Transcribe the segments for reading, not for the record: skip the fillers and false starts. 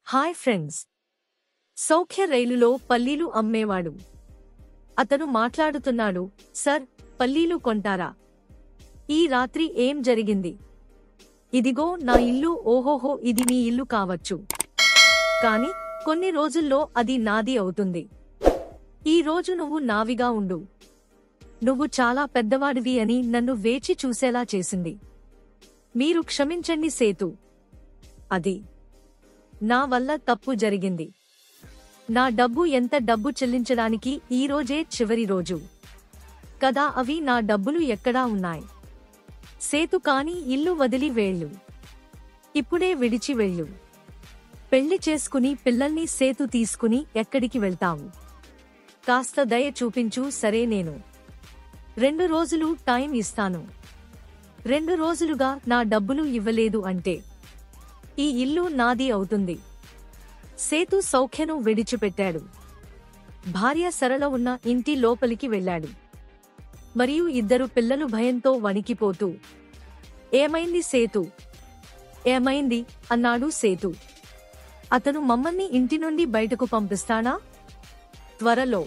Hi friends. Soukhya రైలులో పల్లీలు అమ్మేవాడు. అతను మాట్లాడుతున్నాడు. సర్, పల్లీలు కొంటారా? ఈ రాత్రి ఏం జరిగింది? ఇదిగో నా ఇల్లు. ఓహోహో, ఇది నీ ఇల్లు కావచ్చు, కాని కొన్ని రోజుల్లో అది నాది అవుతుంది. ఈ రోజు నువ్వు నావిగా ఉండు. నువ్వు చాలా పెద్దవాడివి అని నన్ను వేచి చూసేలా చేసింది. మీరు క్షమించండి సేతు. అది నా వల్ల తప్పు జరిగింది. నా ఎంత డబ్బు చెల్లించడానికి ఈ రోజే చివరి రోజు కదా. అవి నా డబ్బులు ఎక్కడా ఉన్నాయి? సేతు, కాని ఇల్లు వదిలి వెళ్ళు. ఇప్పుడే విడిచి వెళ్ళు. పెళ్లి చేసుకుని పిల్లల్ని సేతు తీసుకుని ఎక్కడికి వెళ్తావు? కాస్త దయ చూపించు. సరే, నేను 2 రోజులు టైం ఇస్తాను. 2 రోజులుగా నా డబ్బులు ఇవ్వలేదు అంటే ఈ ఇల్లు నాది అవుతుంది. సేతు సౌఖ్యను విడిచిపెట్టాడు. భార్య సరళ ఉన్న ఇంటి లోపలికి వెళ్ళాడు. మరియు 2 పిల్లలు భయంతో వణికిపోతూ, ఏమైంది సేతు? ఏమైంది అన్నాడు సేతు. అతను మమ్మల్ని ఇంటి నుండి బయటకు పంపిస్తాడా? త్వరలో.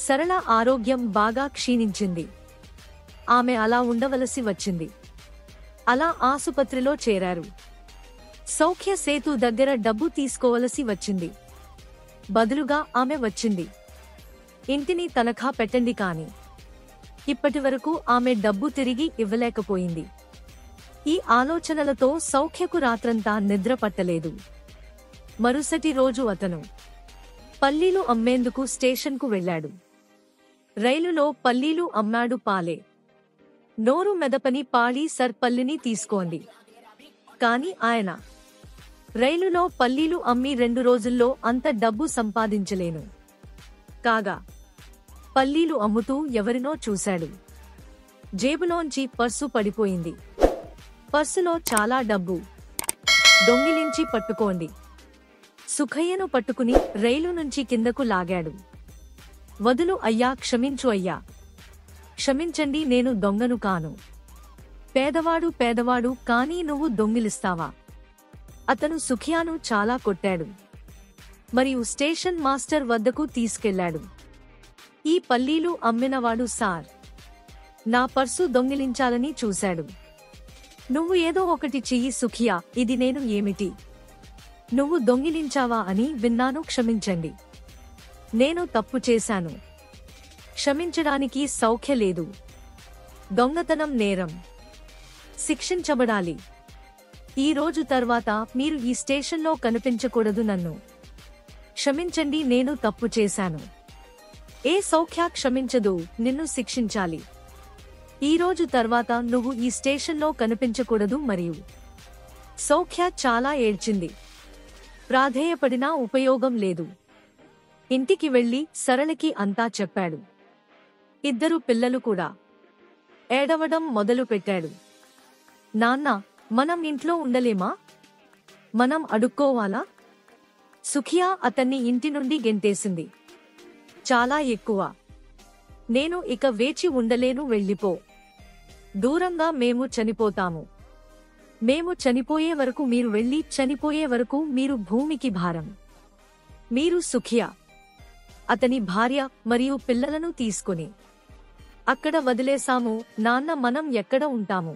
సరళ ఆరోగ్యం బాగా క్షీణించింది. ఆమె అలా ఉండవలసి వచ్చింది. అలా ఆసుపత్రిలో చేరారు. సౌఖ్య సేతు దగ్గర డబ్బు తీసుకోవలసి వచ్చింది. బదులుగా ఆమె వచ్చింది. ఇంటిని తనఖా పెట్టండి, కాని ఇప్పటివరకు ఆమె డబ్బు తిరిగి ఇవ్వలేకపోయింది. ఈ ఆలోచనలతో సౌఖ్యకు రాత్రంతా నిద్ర పట్టలేదు. మరుసటి రోజు అతను పల్లీలు అమ్మేందుకు స్టేషన్కు వెళ్ళాడు. రైలులో పల్లీలు అమ్మాడు. పాలే. నోరు మెదపని పాళీ, సర్, పల్లిని తీసుకోండి. కాని ఆయన రైలులో పల్లీలు అమ్మి 2 రోజుల్లో అంత డబ్బు సంపాదించలేను. కాగా పల్లీలు అమ్ముతూ ఎవరినో చూశాడు. జేబులోంచి పర్సు పడిపోయింది. పర్సులో చాలా డబ్బు. దొంగిలించి పట్టుకోండి. సుఖయ్యను పట్టుకుని రైలు నుంచి కిందకు లాగాడు. వదులు అయ్యా, క్షమించు అయ్యా, క్షమించండి, నేను దొంగను కాను. పేదవాడు కానీ నువ్వు దొంగిలిస్తావా? అతను సుఖియాను చాలా కొట్టాడు. మరియు స్టేషన్ మాస్టర్ వద్దకు తీసుకెళ్లాడు. ఈ పల్లీలు అమ్మినవాడు సార్ నా పర్సు దొంగిలించాలని చూశాడు. నువ్వు ఏదో ఒకటి చెయ్యి సుఖియా. ఇది నేను ఏమిటి? నువ్వు దొంగిలించావా అని విన్నాను. క్షమించండి, నేను తప్పు చేశాను. క్షమించడానికి సౌఖ్య లేదు. దొంగతనం నేరం, శిక్షించబడాలి. ఈ రోజు తర్వాత మీరు ఈ స్టేషన్లో కనిపించకూడదు. నన్ను క్షమించండి, నేను తప్పు చేశాను. ఏ సౌఖ్య క్షమించదు, నిన్ను శిక్షించాలి. ఈ రోజు తర్వాత నువ్వు ఈ స్టేషన్లో కనిపించకూడదు. మరియు సౌఖ్య చాలా ఏడ్చింది. ప్రాధేయపడినా ఉపయోగం లేదు. ఇంటికి వెళ్లి సరళకి అంతా చెప్పాడు. 2 పిల్లలు కూడా ఏడవడం మొదలుపెట్టాడు. నాన్న, మనం ఇంట్లో ఉండలేమా? మనం అడుక్కోవాలా? సుఖియా అతన్ని ఇంటి నుండి గెంటేసింది. చాలా ఎక్కువ. నేను ఇక వేచి ఉండలేను. వెళ్ళిపో. దూరంగా. మేము చనిపోతాము. మేము చనిపోయే వరకు మీరు వెళ్ళి, చనిపోయే వరకు మీరు భూమికి భారం. మీరు సుఖియా, అతని భార్య మరియు పిల్లలను తీసుకుని అక్కడ వదిలేశాము. నాన్న, మనం ఎక్కడ ఉంటాము?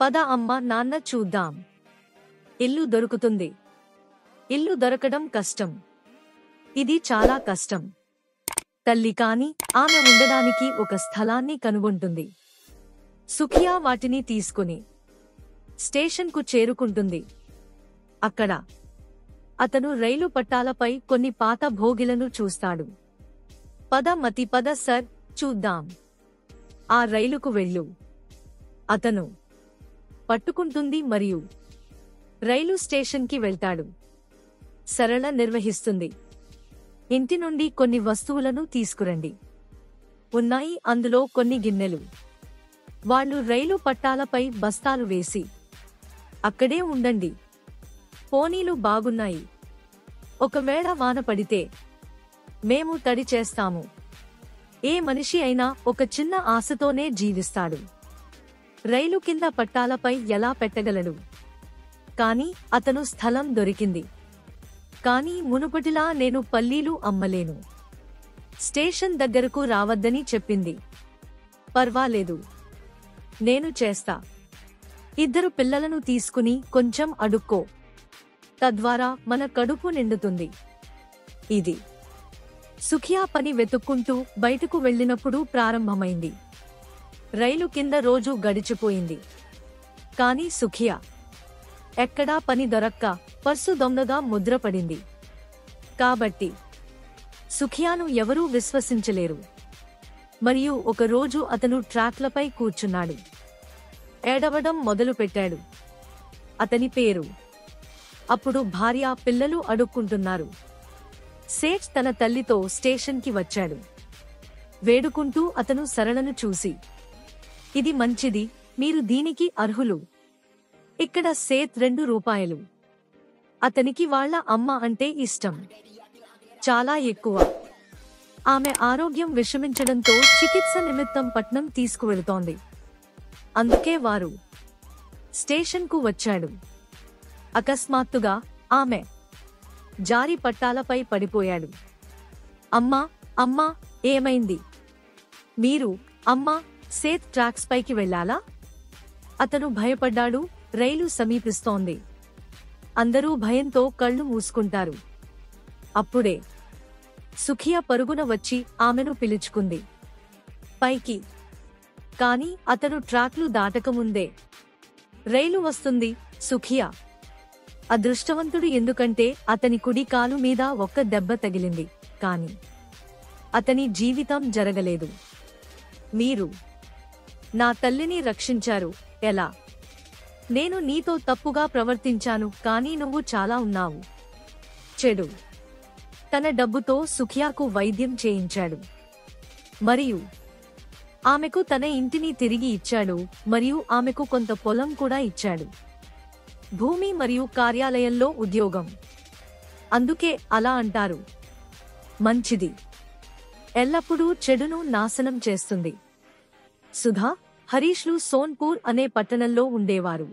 పద అమ్మ, నాన్న, చూద్దాం. ఇల్లు దొరుకుతుంది. ఇల్లు దొరకడం కష్టం. ఇది చాలా కష్టం తల్లి, కాని ఆమె ఉండడానికి ఒక స్థలాన్ని కనుగొంటుంది. సుఖియా వాటిని తీసుకుని స్టేషన్కు చేరుకుంటుంది. అక్కడ అతను రైలు పట్టాలపై కొన్ని పాత భోగిలను చూస్తాడు. పద మతి, పద సర్, చూద్దాం. ఆ రైలుకు వెళ్ళు. అతను పట్టుకుంటుంది మరియు రైలు స్టేషన్కి వెళ్తాడు. సరళ నిర్వహిస్తుంది. ఇంటి నుండి కొన్ని వస్తువులను తీసుకురండి. ఉన్నాయి అందులో కొన్ని గిన్నెలు. వాళ్ళు రైలు పట్టాలపై బస్తాలు వేసి అక్కడే ఉండండి. పోనీలు బాగున్నాయి. ఒకవేళ వాన పడితే మేము తడి చేస్తాము. ఏ మనిషి అయినా ఒక చిన్న ఆశతోనే జీవిస్తాడు. రైలు కింద పట్టాలపై ఎలా పెట్టగలడు? కాని అతను స్థలం దొరికింది. కానీ మునుపటిలా నేను పల్లీలు అమ్మలేను. స్టేషన్ దగ్గరకు రావద్దని చెప్పింది. పర్వాలేదు, నేను చేస్తా. ఇద్దరు పిల్లలను తీసుకుని కొంచెం అడుక్కో, తద్వారా మన కడుపు నిండుతుంది. ఇది సుఖియా పని వెతుక్కుంటూ బయటకు వెళ్ళినప్పుడు ప్రారంభమైంది. రైలు కింద రోజు గడిచిపోయింది. కాని సుఖియా ఎక్కడా పని దొరక్క పర్సు దొంగగా ముద్రపడింది. కాబట్టి సుఖియాను ఎవరూ విశ్వసించలేరు. మరియు ఒకరోజు అతను ట్రాక్లపై కూర్చున్నాడు. ఏడవడం మొదలుపెట్టాడు. అతని పేరు. అప్పుడు భార్య, పిల్లలు అడుక్కుంటున్నారు. సేఠ్ తన తల్లితో స్టేషన్కి వచ్చాడు. వేడుకుంటూ అతను సరళను చూసి, ఇది మంచిది, మీరు దీనికి అర్హులు. ఇక్కడ సేత్ 2 రూపాయలు. అతనికి వాళ్ళ అమ్మ అంటే ఇష్టం, చాలా ఎక్కువ. ఆమె ఆరోగ్యం విషమించడంతో చికిత్స నిమిత్తం పట్నం తీసుకువెళుతోంది. అందుకే వారు స్టేషన్కు వచ్చాడు. అకస్మాత్తుగా ఆమె జారి పట్టాలపై పడిపోయాడు. అమ్మా, అమ్మా, ఏమైంది? మీరు అమ్మా, సేత్ ట్రాక్స్ పైకి వెళ్ళాలా? అతను భయపడ్డాడు. రైలు సమీపిస్తోంది. అందరూ భయంతో కళ్ళు మూసుకుంటారు. అప్పుడే సుఖియా పరుగున వచ్చి ఆమెను పిలుచుకుంది పైకి. కాని అతను ట్రాక్లు దాటకముందే రైలు వస్తుంది. సుఖియా అదృష్టవంతుడు, ఎందుకంటే అతని కుడి కాలు మీద ఒక్క దెబ్బ తగిలింది, కాని అతని జీవితం జరగలేదు. మీరు నా తల్లిని రక్షించారు. ఎలా? నేను నీతో తప్పుగా ప్రవర్తించాను, కానీ నువ్వు చాలా ఉన్నావు చెడు. తన డబ్బుతో సుఖియాకు వైద్యం చేయించాడు మరియు ఆమెకు తన ఇంటిని తిరిగి ఇచ్చాడు మరియు ఆమెకు కొంత పొలం కూడా ఇచ్చాడు. భూమి మరియు కార్యాలయంలో ఉద్యోగం. అందుకే అలా అంటారు, మంచిది ఎల్లప్పుడూ చెడును నాశనం చేస్తుంది. సుధా, హరీష్లు సోన్పూర్ అనే పట్టణంలో ఉండేవారు.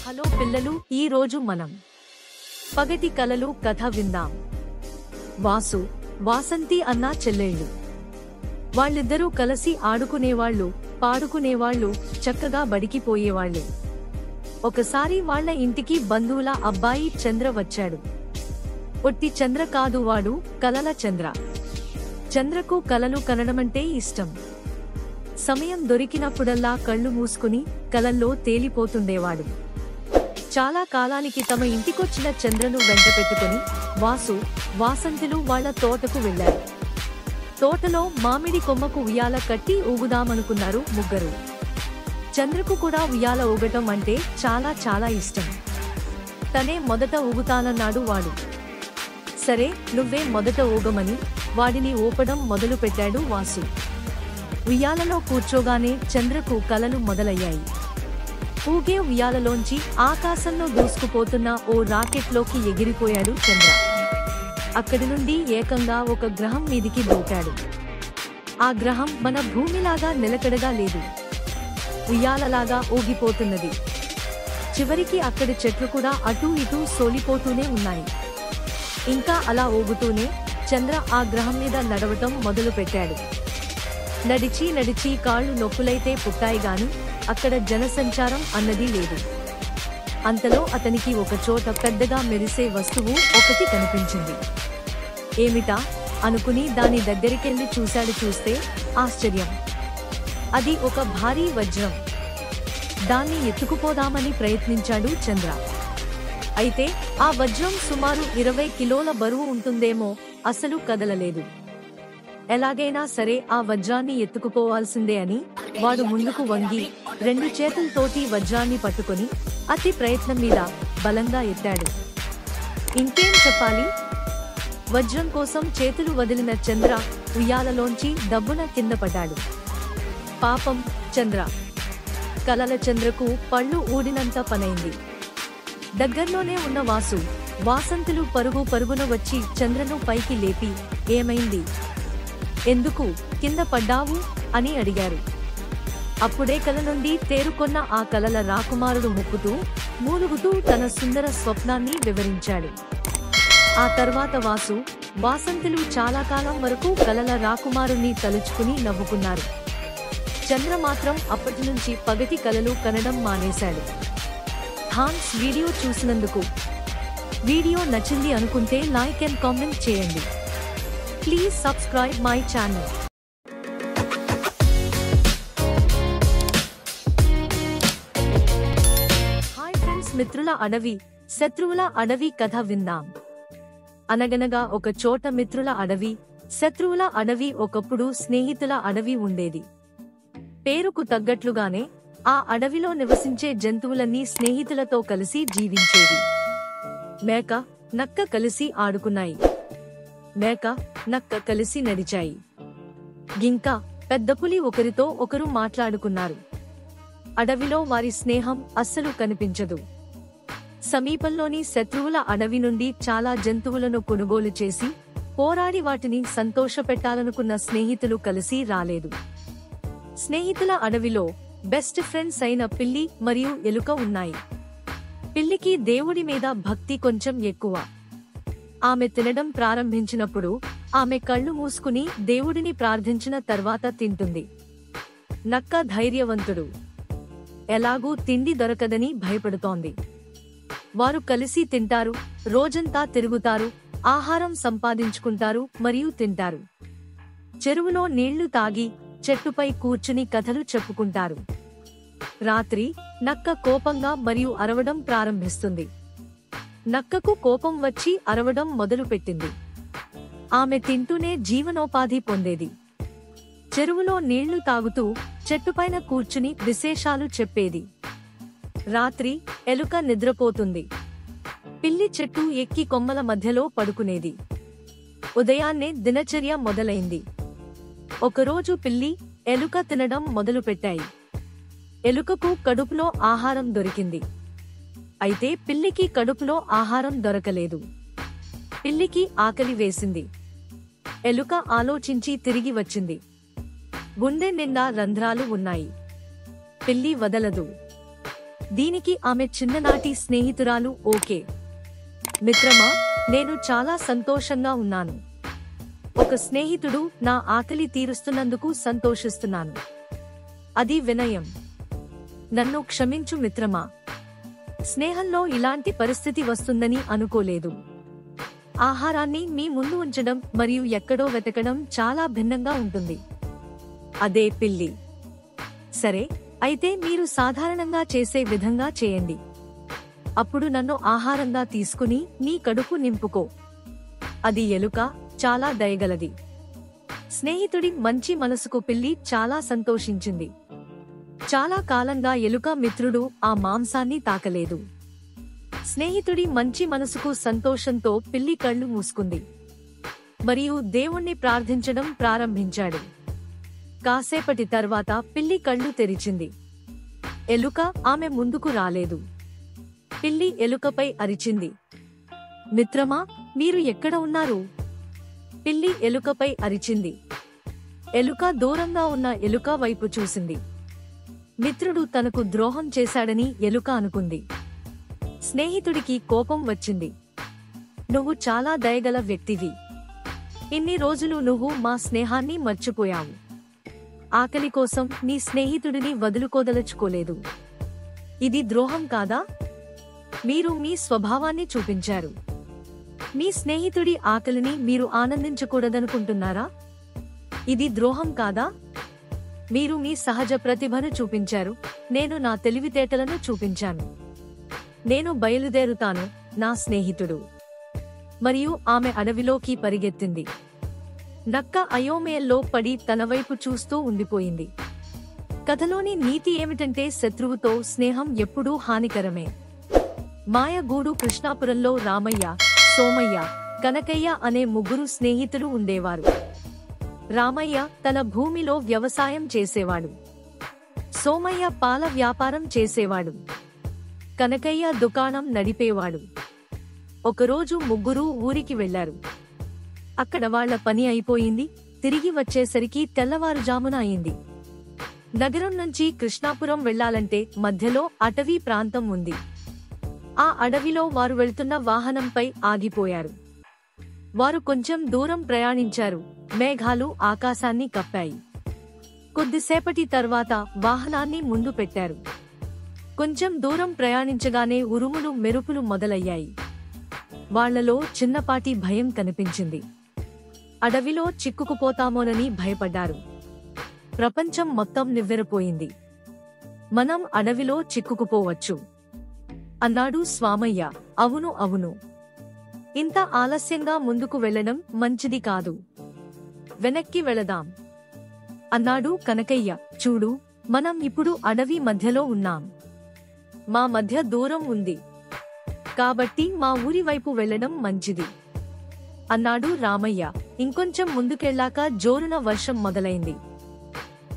హలో పిల్లలు, ఈ రోజు మనం పగటి కలలు కథ విందాం. వాసు, వాసంతి అన్నా చెల్లెళ్ళు. వాళ్ళిద్దరూ కలిసి ఆడుకునేవాళ్ళు, పాడుకునేవాళ్ళు, చక్కగా బడికి పోయేవాళ్ళు. ఒకసారి వాళ్ళ ఇంటికి బంధువుల అబ్బాయి చంద్ర వచ్చాడు. ఒట్టి చంద్ర కాదు, వాడు కలల చంద్ర. చంద్రకు కలలు కనడమంటే ఇష్టం. సమయం దొరికినప్పుడల్లా కళ్ళు మూసుకుని కలల్లో తేలిపోతుండేవాడు. చాలా కాలానికి తమ ఇంటికొచ్చిన చంద్రను వెంట పెట్టుకుని వాసు, వాసంతులు వాళ్ల తోటకు వెళ్లారు. తోటలో మామిడి కొమ్మకు ఉయ్యాల కట్టి ఊగుదామనుకున్నారు ముగ్గురు. చంద్రకు కూడా ఉయ్యాల ఊగటం అంటే చాలా చాలా ఇష్టం. తనే మొదట ఊగుతానన్నాడు వాడు. సరే, నువ్వే మొదట ఊగమని వాడిని ఊపడం మొదలు పెట్టాడు వాసు. ఉయ్యాలలో కూర్చోగానే చంద్రకు కలలు మొదలయ్యాయి. ఊగే ఉయ్యాలలోంచి ఆకాశంలో దూసుకుపోతున్న ఓ రాకెట్లోకి ఎగిరిపోయాడు చంద్ర. అక్కడి నుండి ఏకంగా ఒక గ్రహం మీదికి దూకాడు. ఆ గ్రహం మన భూమిలాగా నిలకడగా లేదు, ఉయ్యాలలాగా ఊగిపోతున్నది. చివరికి అక్కడి చెట్లు కూడా అటూ ఇటూ సోలిపోతూనే ఉన్నాయి. ఇంకా అలా ఊగుతూనే చంద్ర ఆ గ్రహం మీద నడవటం మొదలు పెట్టాడు. నడిచి నడిచి కాళ్ళు నొప్పులైతే పుట్టాయి గాని అక్కడ జనసంచారం అన్నది లేదు. అంతలో అతనికి ఒక చోట పెద్దగా మెరిసే వస్తువు ఒకటి కనిపించింది. ఏమిటా అనుకుని దాని దగ్గరికెళ్ళి చూశాడు. చూస్తే ఆశ్చర్యం, అది ఒక భారీ వజ్రం. దాన్ని ఎత్తుకుపోదామని ప్రయత్నించాడు చంద్ర. అయితే ఆ వజ్రం సుమారు 20 కిలోల బరువు ఉంటుందేమో, అసలు కదలలేదు. ఎలాగైనా సరే ఆ వజ్రాన్ని ఎత్తుకుపోవాల్సిందే అని వాడు ముందుకు వంగి 2 చేతులతోటి వజ్రాన్ని పట్టుకొని అతి ప్రయత్నం మీద బలంగా ఎత్తాడు. ఇంకేం చెప్పాలి, వజ్రం కోసం చేతులు వదిలిన చంద్ర ఉయ్యాలలోంచి దబ్బున కింద పడ్డాడు. పాపం చంద్ర. కలల చంద్రకు పళ్ళు ఊడినంత పనైంది. దగ్గర్లోనే ఉన్న వాసు, వాసంతులు పరుగు పరుగున వచ్చి చంద్రను పైకి లేపి, ఏమైంది? ఎందుకు కింద పడ్డావు అని అడిగారు. అప్పుడే కల నుండి తేరుకొన్న ఆ కలల రాకుమారుడు ముక్కుతూ మూలుగుతూ తన సుందర స్వప్నాన్ని వివరించాడు. ఆ తర్వాత వాసు, వాసంతులు చాలా కాలం వరకు కలల రాకుమారుణ్ణి తలుచుకుని నవ్వుకున్నారు. చంద్ర మాత్రం అప్పటినుంచి పగటి కలలు కనడం మానేశాడు. థాంక్స్ వీడియో చూసినందుకు. వీడియో నచ్చింది అనుకుంటే లైక్ అండ్ కామెంట్ చేయండి. Please subscribe my channel. Hi friends, మిత్రుల అడవి, శత్రువుల అడవి కథ విందాం. అనగనగా ఒక చోట మిత్రుల అడవి, శత్రువుల అడవి, ఒకప్పుడు స్నేహితుల అడవి ఉండేది. పేరుకు తగ్గట్లుగానే ఆ అడవిలో నివసించే జంతువులన్నీ స్నేహితులతో కలిసి జీవించేవి. మేక, నక్క కలిసి ఆడుకున్నాయి. మేక, నక్క కలిసి నడిచాయి. జింక, పెద్ద పులి ఒకరితో ఒకరు మాట్లాడుకున్నారు. అడవిలో వారి స్నేహం అస్సలు కనిపించదు. సమీపంలోని శత్రువుల అడవి నుండి చాలా జంతువులను కొనుగోలు చేసి పోరాడి వాటిని సంతోషపెట్టాలనుకున్న స్నేహితులు కలిసి రాలేదు. స్నేహితుల అడవిలో బెస్ట్ ఫ్రెండ్స్ అయిన పిల్లి మరియు ఎలుక ఉన్నాయి. పిల్లికి దేవుడి మీద భక్తి కొంచెం ఎక్కువ. ఆమె తినడం ప్రారంభించినప్పుడు ఆమె కళ్ళు మూసుకుని దేవుడిని ప్రార్థించిన తర్వాత తింటుంది. నక్క ధైర్యవంతుడు. ఎలాగూ తిండి దొరకదని భయపడుతోంది. వారు కలిసి తింటారు, రోజంతా తిరుగుతారు, ఆహారం సంపాదించుకుంటారు మరియు తింటారు. చెరువులో నీళ్లు తాగి చెట్టుపై కూర్చుని కథలు చెప్పుకుంటారు. రాత్రి నక్క కోపంగా మరియు అరవడం ప్రారంభిస్తుంది. నక్కకు కోపం వచ్చి అరవడం మొదలుపెట్టింది. ఆమె తింటూనే జీవనోపాధి పొందేది. చెరువులో నీళ్లు తాగుతూ చెట్టుపైన కూర్చుని విశేషాలు చెప్పేది. రాత్రి ఎలుక నిద్రపోతుంది. పిల్లి చెట్టు ఎక్కి కొమ్మల మధ్యలో పడుకునేది. ఉదయాన్నే దినచర్య మొదలైంది. ఒకరోజు పిల్లి, ఎలుక తినడం మొదలుపెట్టాయి. ఎలుకకు కడుపులో ఆహారం దొరికింది. అయితే పిల్లికి కడుపులో ఆహారం దొరకలేదు. పిల్లికి ఆకలి వేసింది. ఎలుక ఆలోచించి తిరిగి వచ్చింది. గుండె నిండా రంధ్రాలు ఉన్నాయి. పిల్లి వదలదు. దీనికి ఆమె చిన్ననాటి స్నేహితురాలు, ఓకే మిత్రమా, నేను చాలా సంతోషంగా ఉన్నాను. ఒక స్నేహితుడు నా ఆకలి తీరుస్తున్నందుకు సంతోషిస్తున్నాను. అది వినయం. నన్ను క్షమించు మిత్రమా. స్నేహంలో ఇలాంటి పరిస్థితి వస్తుందని అనుకోలేదు. ఆహారాన్ని మీ ముందు ఉంచడం మరియు ఎక్కడో వెతకడం చాలా భిన్నంగా ఉంటుంది. అదే పిల్లి. సరే, అయితే మీరు సాధారణంగా చేసే విధంగా చేయండి. అప్పుడు నన్ను ఆహారంగా తీసుకుని మీ కడుపు నింపుకో. అది ఎలుక, చాలా దయగలది. స్నేహితుడి మంచి మనసుకు పిల్లి చాలా సంతోషించింది. చాలా కాలంగా ఎలుక మిత్రుడు ఆ మాంసాన్ని తాకలేదు. స్నేహితుడి మంచి మనసుకు సంతోషంతో పిల్లి కళ్ళు మూసుకుంది మరియు దేవుణ్ణి ప్రార్థించడం ప్రారంభించాడు. కాసేపటి తర్వాత పిల్లి కళ్ళు తెరిచింది. ఎలుక ఆమె ముందుకు రాలేదు. పిల్లి ఎలుకపై అరిచింది, మిత్రమా, మీరు ఎక్కడ ఉన్నారు? పిల్లి ఎలుకపై అరిచింది. ఎలుక దూరంగా ఉన్న ఎలుక వైపు చూసింది. మిత్రుడు తనకు ద్రోహం చేశాడని ఎలుక అనుకుంది. స్నేహితుడికి కోపం వచ్చింది. నువ్వు చాలా దయగల వ్యక్తివి. ఇన్ని రోజులు నువ్వు మా స్నేహాన్ని మర్చిపోయావు. ఆకలి కోసం నీ స్నేహితుడిని వదులుకోదలుచుకోలేదు. ఇది ద్రోహం కాదా? మీరు మీ స్వభావాన్ని చూపించారు. మీ స్నేహితుడి ఆకలిని మీరు ఆనందించకూడదనుకుంటున్నారా? ఇది ద్రోహం కాదా? మీరు మీ సహజ ప్రతిభను చూపించారు. నేను నా తెలివితేటలను చూపించాను. నేను బయలుదేరుతాను, నా స్నేహితుడు. మరియు ఆమె అడవిలోకి పరిగెత్తింది. నక్క అయోమయంలో పడి తన వైపు చూస్తూ ఉండిపోయింది. కథలోని నీతి ఏమిటంటే శత్రువుతో స్నేహం ఎప్పుడూ హానికరమే. మాయగూడు కృష్ణాపురంలో రామయ్య, సోమయ్య, కనకయ్య అనే ముగ్గురు స్నేహితులు ఉండేవారు. రామయ్య తన భూమిలో వ్యవసాయం చేసేవాడు. సోమయ్య పాల వ్యాపారం చేసేవాడు. కనకయ్య దుకాణం నడిపేవాడు. ఒకరోజు ముగ్గురూ ఊరికి వెళ్లారు. అక్కడ వాళ్ల పని అయిపోయింది. తిరిగి వచ్చేసరికి తెల్లవారుజామున అయింది. నగరం నుంచి కృష్ణాపురం వెళ్లాలంటే మధ్యలో అటవీ ప్రాంతం ఉంది. ఆ అడవిలో వారు వెళ్తున్న వాహనంపై ఆగిపోయారు. వారు కొంచెం దూరం ప్రయాణించారు. మేఘాలు ఆకాశాన్ని కప్పాయి. కొద్దిసేపటి తర్వాత వాహనాన్ని ముందు పెట్టారు. కొంచెం దూరం ప్రయాణించగానే ఉరుములు మెరుపులు మొదలయ్యాయి. వాళ్లలో చిన్నపాటి భయం కనిపించింది. అడవిలో చిక్కుకుపోతామోనని భయపడ్డారు. ప్రపంచం మొత్తం నివ్వెరపోయింది. మనం అడవిలో చిక్కుకుపోవచ్చు అన్నాడు స్వామయ్య. అవును అవును, ఇంత ఆలస్యంగా ముందుకు వెళ్లడం మంచిది కాదు. వెనక్కి వెళదాం అన్నాడు కనకయ్య. చూడు, మనం ఇప్పుడు అడవి మధ్యలో ఉన్నాం. మా మధ్య దూరం ఉంది కాబట్టి మా ఊరి వైపు వెళ్లడం మంచిది అన్నాడు రామయ్య. ఇంకొంచెం ముందుకెళ్లాక జోరున వర్షం మొదలైంది.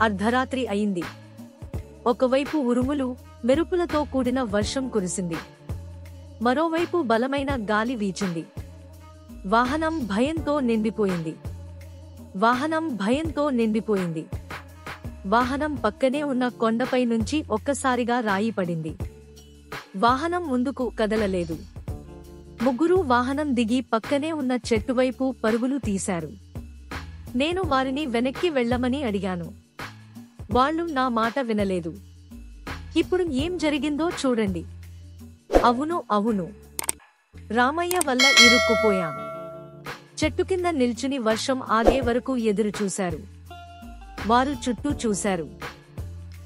అర్ధరాత్రి అయింది. ఒకవైపు ఉరుములు మెరుపులతో కూడిన వర్షం కురిసింది. మరోవైపు బలమైన గాలి వీచింది. వాహనం భయంతో నిండిపోయింది. వాహనం పక్కనే ఉన్న కొండపై నుంచి ఒక్కసారిగా రాయి పడింది. వాహనం ముందుకు కదలలేదు. ముగ్గురూ వాహనం దిగి పక్కనే ఉన్న చెట్టువైపు పరుగులు తీశారు. నేను వారిని వెనక్కి వెళ్లమని అడిగాను. వాళ్ళు నా మాట వినలేదు. ఇప్పుడు ఏం జరిగిందో చూడండి. అవును అవును, రామయ్య వల్ల ఇరుక్కుపోయాం. చెట్టు కింద నిల్చుని వర్షం ఆగే వరకు ఎదురు చూశారు. వారు చుట్టూ చూశారు.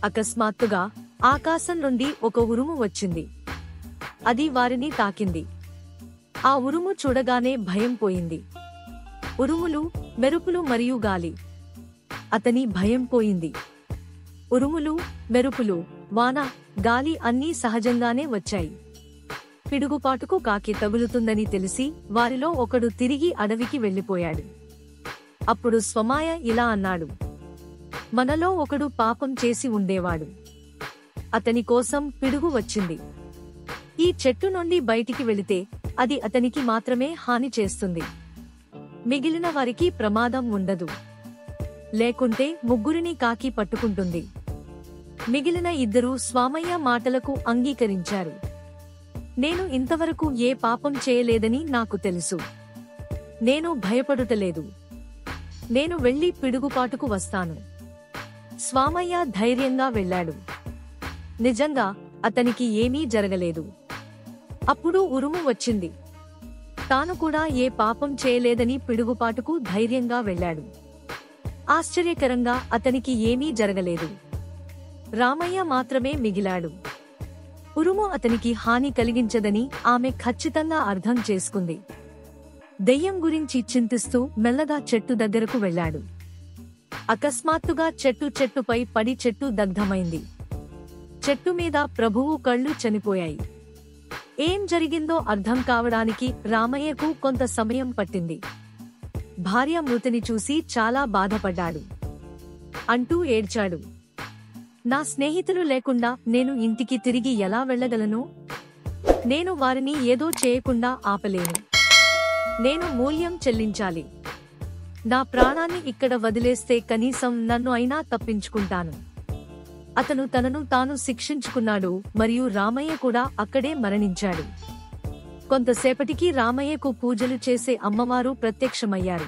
అకస్మాత్తుగా ఆకాశం నుండి ఒక ఉరుము వచ్చింది. అది వారిని తాకింది. ఆ ఉరుము చూడగానే భయం పోయింది. ఉరుములు, మెరుపులు మరియు గాలి. అతని భయం పోయింది. ఉరుములు, మెరుపులు, వాన, గాలి అన్నీ సహజంగానే వచ్చాయి. పిడుగుపాటుకు కాకి తగులుతుందని తెలిసి వారిలో ఒకడు తిరిగి అడవికి వెళ్లిపోయాడు. అప్పుడు స్వమాయ ఇలా అన్నాడు. మనలో ఒకడు పాపం చేసి ఉండేవాడు. అతని కోసం పిడుగు వచ్చింది. ఈ చెట్టు నుండి బయటికి వెళితే అది అతనికి మాత్రమే హాని చేస్తుంది. మిగిలిన వారికి ప్రమాదం ఉండదు. లేకుంటే ముగ్గురిని కాకి పట్టుకుంటుంది. మిగిలిన ఇద్దరూ స్వామయ్య మాటలకు అంగీకరించారు. నేను ఇంతవరకు ఏ పాపం చేయలేదని నాకు తెలుసు. నేను భయపడుటలేదు. నేను వెళ్లి పిడుగుపాటుకు వస్తాను. స్వామయ్య ధైర్యంగా వెళ్లాడు. నిజంగా అతనికి ఏమీ జరగలేదు. అప్పుడు ఉరుము వచ్చింది. తాను కూడా ఏ పాపం చేయలేదని పిడుగుపాటుకు ధైర్యంగా వెళ్లాడు. ఆశ్చర్యకరంగా అతనికి ఏమీ జరగలేదు. రామయ్య మాత్రమే మిగిలాడు. ఉరుము అతనికి హాని కలిగించదని ఆమె ఖచ్చితంగా అర్థం చేసుకుంది. దెయ్యం గురించి చింతిస్తూ మెల్లగా చెట్టు దగ్గరకు వెళ్లాడు. అకస్మాత్తుగా చెట్టుపై పడి చెట్టు దగ్ధమైంది. చెట్టు మీద ప్రభువు కళ్ళు చనిపోయాయి. ఏం జరిగిందో అర్థం కావడానికి రామయ్యకు కొంత సమయం పట్టింది. భార్య మృతిని చూసి చాలా బాధపడ్డాడు. అంటూ ఏడ్చాడు. నా స్నేహితులు లేకుండా నేను ఇంటికి తిరిగి ఎలా వెళ్లగలను? నేను వారిని ఏదో చేయకుండా ఆపలేను. నేను మూల్యం చెల్లించాలి. నా ప్రాణాన్ని ఇక్కడ వదిలేస్తే కనీసం నన్ను అయినా తప్పించుకుంటాను. అతను తనను తాను శిక్షించుకున్నాడు మరియు రామయ్య కూడా అక్కడే మరణించాడు. కొంతసేపటికి రామయ్యకు పూజలు చేసే అమ్మవారు ప్రత్యక్షమయ్యారు.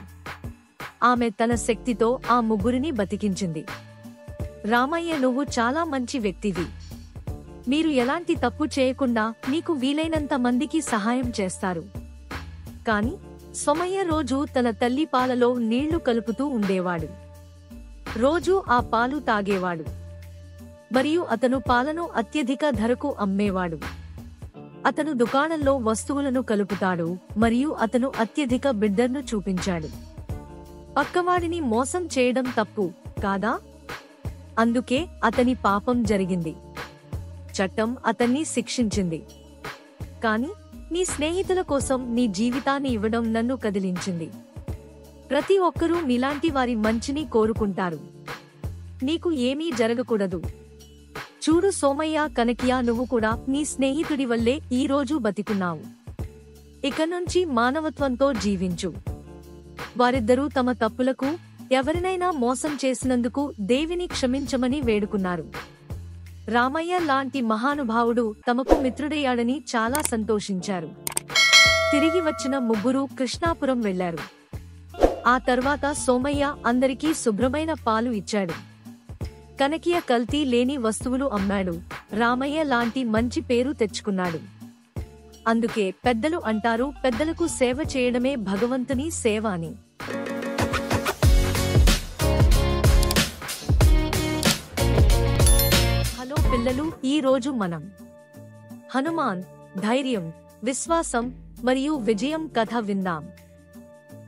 ఆమె తన శక్తితో ఆ ముగ్గురిని బతికించింది. రామయ్య, నువ్వు చాలా మంచి వ్యక్తివి. మీరు ఎలాంటి తప్పు చేయకుండా మీకు వీలైనంత మందికి సహాయం చేస్తారు. కాని సోమయ్య రోజూ తన తల్లి పాలలో నీళ్లు కలుపుతూ ఉండేవాడు. రోజూ ఆ పాలు తాగేవాడు. మరియు అతను పాలను అత్యధిక ధరకు అమ్మేవాడు. అతను దుకాణంలో వస్తువులను కలుపుతాడు మరియు అతను అత్యధిక బిడ్డర్ను చూపించాడు. పక్కవాడిని మోసం చేయడం తప్పు కాదా? అందుకే అతని పాపం జరిగింది. చట్టం అతన్ని శిక్షించింది. కాని నీ స్నేహితుల కోసం నీ జీవితాన్ని ఇవ్వడం నన్ను కదిలించింది. ప్రతి ఒక్కరూ నీలాంటి వారి మంచిని కోరుకుంటారు. నీకు ఏమీ జరగకూడదు. చూడు సోమయ్య, కనకయ్య, నువ్వు కూడా నీ స్నేహితుడి వల్లే ఈ రోజు బతికున్నావు. ఇక నుంచి మానవత్వంతో జీవించు. వారిద్దరూ తమ తప్పులకు, ఎవరినైనా మోసం చేసినందుకు దేవిని క్షమించమని వేడుకున్నారు. రామయ్య లాంటి మహానుభావుడు తమకు మిత్రుడయ్యాడని చాలా సంతోషించారు. తిరిగి వచ్చిన ముగ్గురు కృష్ణాపురం వెళ్లారు. ఆ తర్వాత సోమయ్య అందరికీ శుభ్రమైన పాలు ఇచ్చాడు. కనకయ్య కల్తీ లేని వస్తువులు అమ్మాడు. రామయ్య లాంటి మంచి పేరు తెచ్చుకున్నాడు. అందుకే పెద్దలు అంటారు, పెద్దలకు సేవ చేయడమే భగవంతుని సేవ అని. హలో పిల్లలు, ఈ రోజు మనం హనుమాన్ ధైర్యం, విశ్వాసం మరియు విజయం కథ విందాం.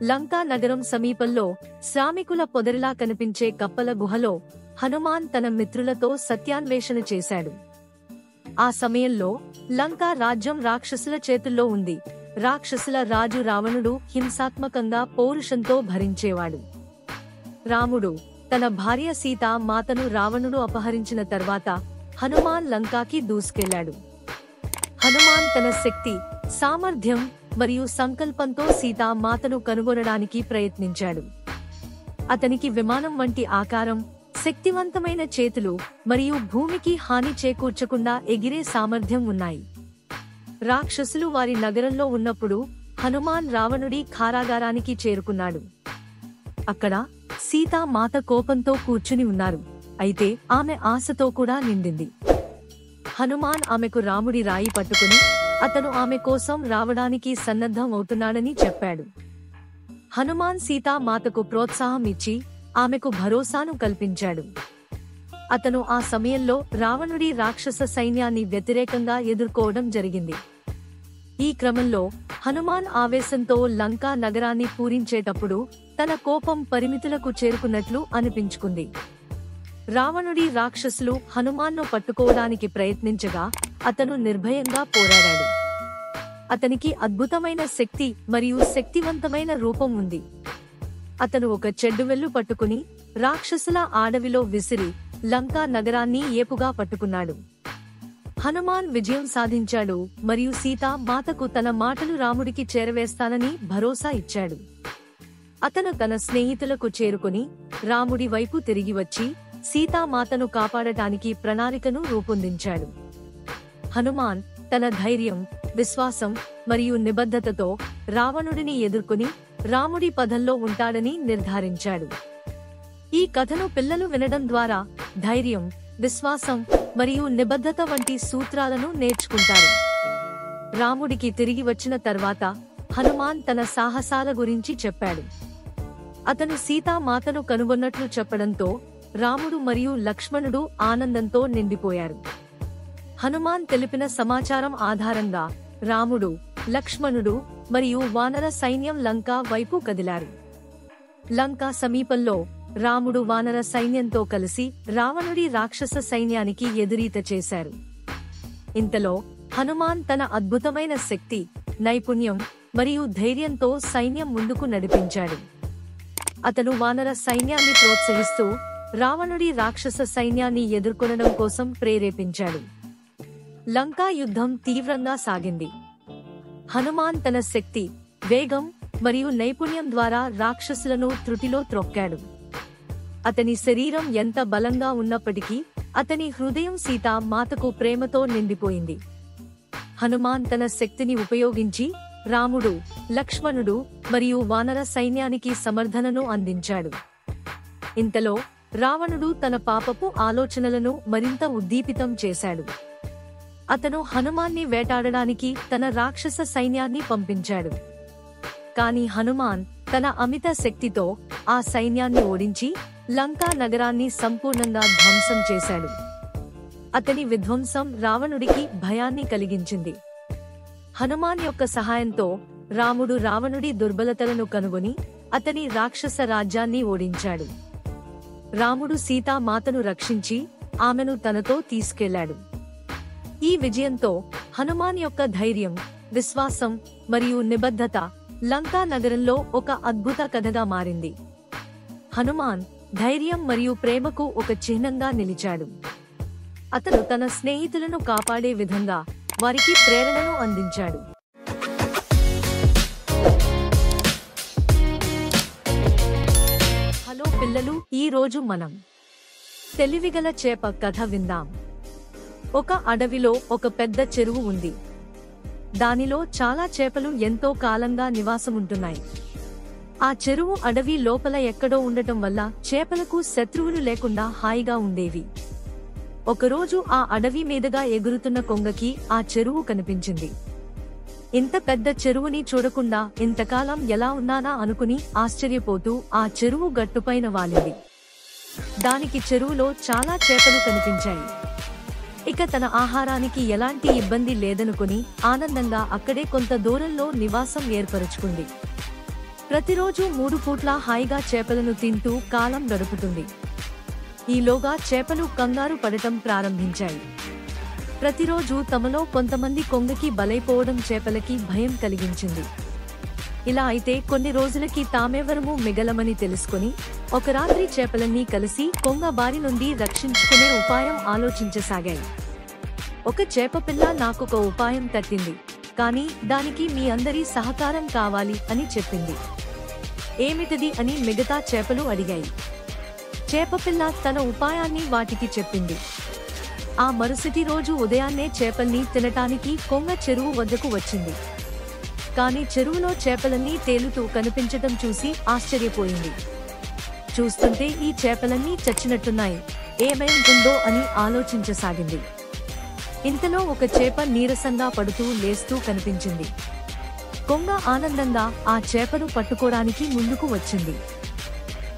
లంకా నగరం సమీపంలో శ్రామికుల పొదరిలా కనిపించే కప్పల గుహలో హనుమాన్ తన మిత్రులతో సత్యాన్వేషణ చేశాడు. ఆ సమయంలో లంకా రాజ్యం రాక్షసుల చేతుల్లో ఉంది. రాక్షసుల రాజు రావణుడు హింసాత్మకంగా పౌరుషంతో భరించేవాడు. రాముడు తన భార్య సీతా మాతను రావణుడు అపహరించిన తర్వాత హనుమాన్ లంకాకి దూసుకెళ్లాడు. హనుమాన్ తన శక్తి, సామర్థ్యం మరియు సంకల్పంతో సీతా మాతను కనుగొనడానికి ప్రయత్నించాడు. అతనికి విమానం వంటి ఆకారం, శక్తివంతమైన చేతులు మరియు భూమికి హాని చేకూర్చకుండా ఎగిరే సామర్థ్యం ఉన్నాయి. రాక్షసులు వారి నగరంలో ఉన్నప్పుడు హనుమాన్ రావణుడి కారాగారానికి చేరుకున్నాడు. అక్కడ సీతా మాత కోపంతో కూర్చుని ఉన్నారు. అయితే ఆమె ఆశతో కూడా నిండింది. హనుమాన్ ఆమెకు రాముడి రాయి పట్టుకుని అతను ఆమె కోసం రావడానికి సన్నద్ధం అవుతున్నాడని చెప్పాడు. హనుమాన్ సీతా మాతకు ప్రోత్సాహం ఇచ్చి ఆమెకు భరోసాను కల్పించాడు. అతను ఆ సమయంలో రావణుడి రాక్షస సైన్యాన్ని వ్యతిరేకంగా ఎదుర్కోవడం జరిగింది. ఈ క్రమంలో హనుమాన్ ఆవేశంతో లంకా నగరాన్ని పూరించేటప్పుడు తన కోపం పరిమితులకు చేరుకున్నట్లు అనిపించుకుంది. రావణుడి రాక్షసులు హనుమాన్ను పట్టుకోవడానికి ప్రయత్నించగా అతను నిర్భయంగా పోరాడాడు. అతనికి అద్భుతమైన శక్తి మరియు శక్తివంతమైన రూపం ఉంది. అతను ఒక చెడ్డువెల్లు పట్టుకుని రాక్షసుల అడవిలో విసిరి లంకా నగరాన్ని ఏపుగా పట్టుకున్నాడు. హనుమాన్ విజయం సాధించాడు మరియు సీతా మాతకు తన మాటలు రాముడికి చేరవేస్తానని భరోసా ఇచ్చాడు. అతను తన స్నేహితులకు చేరుకుని రాముడి వైపు తిరిగి వచ్చి సీతామాతను కాపాడటానికి ప్రణాళికను రూపొందించాడు. హనుమాన్ తన ధైర్యం, విశ్వాసం మరియు నిబద్ధతతో రావణుడిని ఎదుర్కొని రాముడి పదంలో ఉంటాడని నిర్ధారించాడు. ఈ కథను పిల్లలు వినడం ద్వారా ధైర్యం, విశ్వాసం మరియు నిబద్ధత వంటి సూత్రాలను నేర్చుకుంటారు. రాముడికి తిరిగి వచ్చిన తర్వాత హనుమాన్ తన సాహసాల గురించి చెప్పాడు. అతను సీతామాతను కనుగొన్నట్లు చెప్పడంతో రాముడు మరియు లక్ష్మణుడు ఆనందంతో నిండిపోయారు. హనుమాన్ తెలిపిన సమాచారం ఆధారంగా రాముడు, లక్ష్మణుడు మరియు వానర సైన్యం లంకా వైపు కదిలారు. లంకా సమీపంలో రాముడు వానర సైన్యంతో కలిసి రావణుడి రాక్షస సైన్యానికి ఎదురీత చేశారు. ఇంతలో హనుమాన్ తన అద్భుతమైన శక్తి, నైపుణ్యం మరియు ధైర్యంతో సైన్యం ముందుకు నడిపించాడు. అతను వానర సైన్యాన్ని ప్రోత్సహిస్తూ రావణుడి రాక్షస సైన్యాన్ని ఎదుర్కొనడం కోసం ప్రేరేపించాడు. లంకా యుద్ధం తీవ్రంగా సాగింది. హనుమాన్ తన శక్తి, వేగం మరియు నైపుణ్యం ద్వారా రాక్షసులను త్రుటిలో త్రొక్కాడు. అతని శరీరం ఎంత బలంగా ఉన్నప్పటికీ అతని హృదయం సీతా మాతకు ప్రేమతో నిండిపోయింది. హనుమాన్ తన శక్తిని ఉపయోగించి రాముడు, లక్ష్మణుడు మరియు వానర సైన్యానికి సమర్థనను అందించాడు. ఇంతలో రావణుడు తన పాపపు ఆలోచనలను మరింత ఉద్దీపితం చేశాడు. అతను హనుమాన్ని వేటాడడానికి తన రాక్షస సైన్యాన్ని పంపించాడు. కాని హనుమాన్ తన అమిత శక్తితో ఆ సైన్యాన్ని ఓడించి లంకా నగరాన్ని సంపూర్ణంగా ధ్వంసం చేశాడు. అతని విధ్వంసం రావణుడికి భయాన్ని కలిగించింది. హనుమాన్ యొక్క సహాయంతో రాముడు రావణుడి దుర్బలతలను కనుగొని అతని రాక్షస రాజ్యాన్ని ఓడించాడు. రాముడు సీతామాతను రక్షించి ఆమెను తనతో తీసుకెళ్లాడు. ఈ విజయంతో హనుమాన్ యొక్క ధైర్యం, విశ్వాసం మరియు నిబద్ధత లంకా నగరంలో ఒక అద్భుత కథగా మారింది. హనుమాన్ ధైర్యం మరియు ప్రేమకు ఒక చిహ్నంగా నిలిచాడు. అతను తన స్నేహితులను కాపాడే విధంగా వారికి ప్రేరణను అందించాడు. హలో పిల్లలు, ఈ రోజు మనం తెలివిగల చేప కథ విందాం. ఒక అడవిలో ఒక పెద్ద చెరువు ఉంది. దానిలో చాలా చేపలు ఎంతో కాలంగా నివాసముంటున్నాయి. ఆ చెరువు అడవి లోపల ఎక్కడో ఉండటం వల్ల చేపలకు శత్రువులు లేకుండా హాయిగా ఉండేవి. ఒకరోజు ఆ అడవి మీదుగా ఎగురుతున్న కొంగకి ఆ చెరువు కనిపించింది. ఇంత పెద్ద చెరువుని చూడకుండా ఇంతకాలం ఎలా ఉన్నానా అనుకుని ఆశ్చర్యపోతూ ఆ చెరువు గట్టుపైన వాలింది. దానికి చెరువులో చాలా చేపలు కనిపించాయి. ఇక తన ఆహారానికి ఎలాంటి ఇబ్బంది లేదనుకుని ఆనందంగా అక్కడే కొంత దూరంలో నివాసం ఏర్పరచుకుంది. ప్రతిరోజు 3 పూట్లా హాయిగా చేపలను తింటూ కాలం గడుపుతుంది. ఈలోగా చేపలు కంగారు పడటం ప్రారంభించాయి. ప్రతిరోజు తమలో కొంతమంది కొంగకి బలైపోవడం చేపలకి భయం కలిగించింది. ఇలా అయితే కొన్ని రోజులకి తామెవరమూ మిగలమని తెలుసుకుని ఒక రాత్రి చేపలన్నీ కలిసి కొంగ బారి నుండి రక్షించుకునే ఉపాయం ఆలోచించసాగాయి. ఒక చేపపిల్ల నాకొక ఉపాయం తట్టింది, కానీ దానికి మీ అందరి సహకారం కావాలి అని చెప్పింది. ఏమిటది అని మిగతా చేపలు అడిగాయి. చేపపిల్ల తన ఉపాయాన్ని వాటికి చెప్పింది. ఆ మరుసటి రోజు ఉదయాన్నే చేపల్ని తినటానికి కొంగ చెరువు వద్దకు వచ్చింది. కానీ చెరువులో చేపలన్నీ తేలుతూ కనిపించటం చూసి ఆశ్చర్యపోయింది. చూస్తుంటే ఈ చేపలన్నీ చచ్చినట్టున్నాయి, ఏమై ఉంటుందో అని ఆలోచించసాగింది. ఇంతలో ఒక చేప నీరసంగా పడుతూ లేస్తూ కనిపించింది. కొంగ ఆనందంగా ఆ చేపను పట్టుకోడానికి ముందుకు వచ్చింది.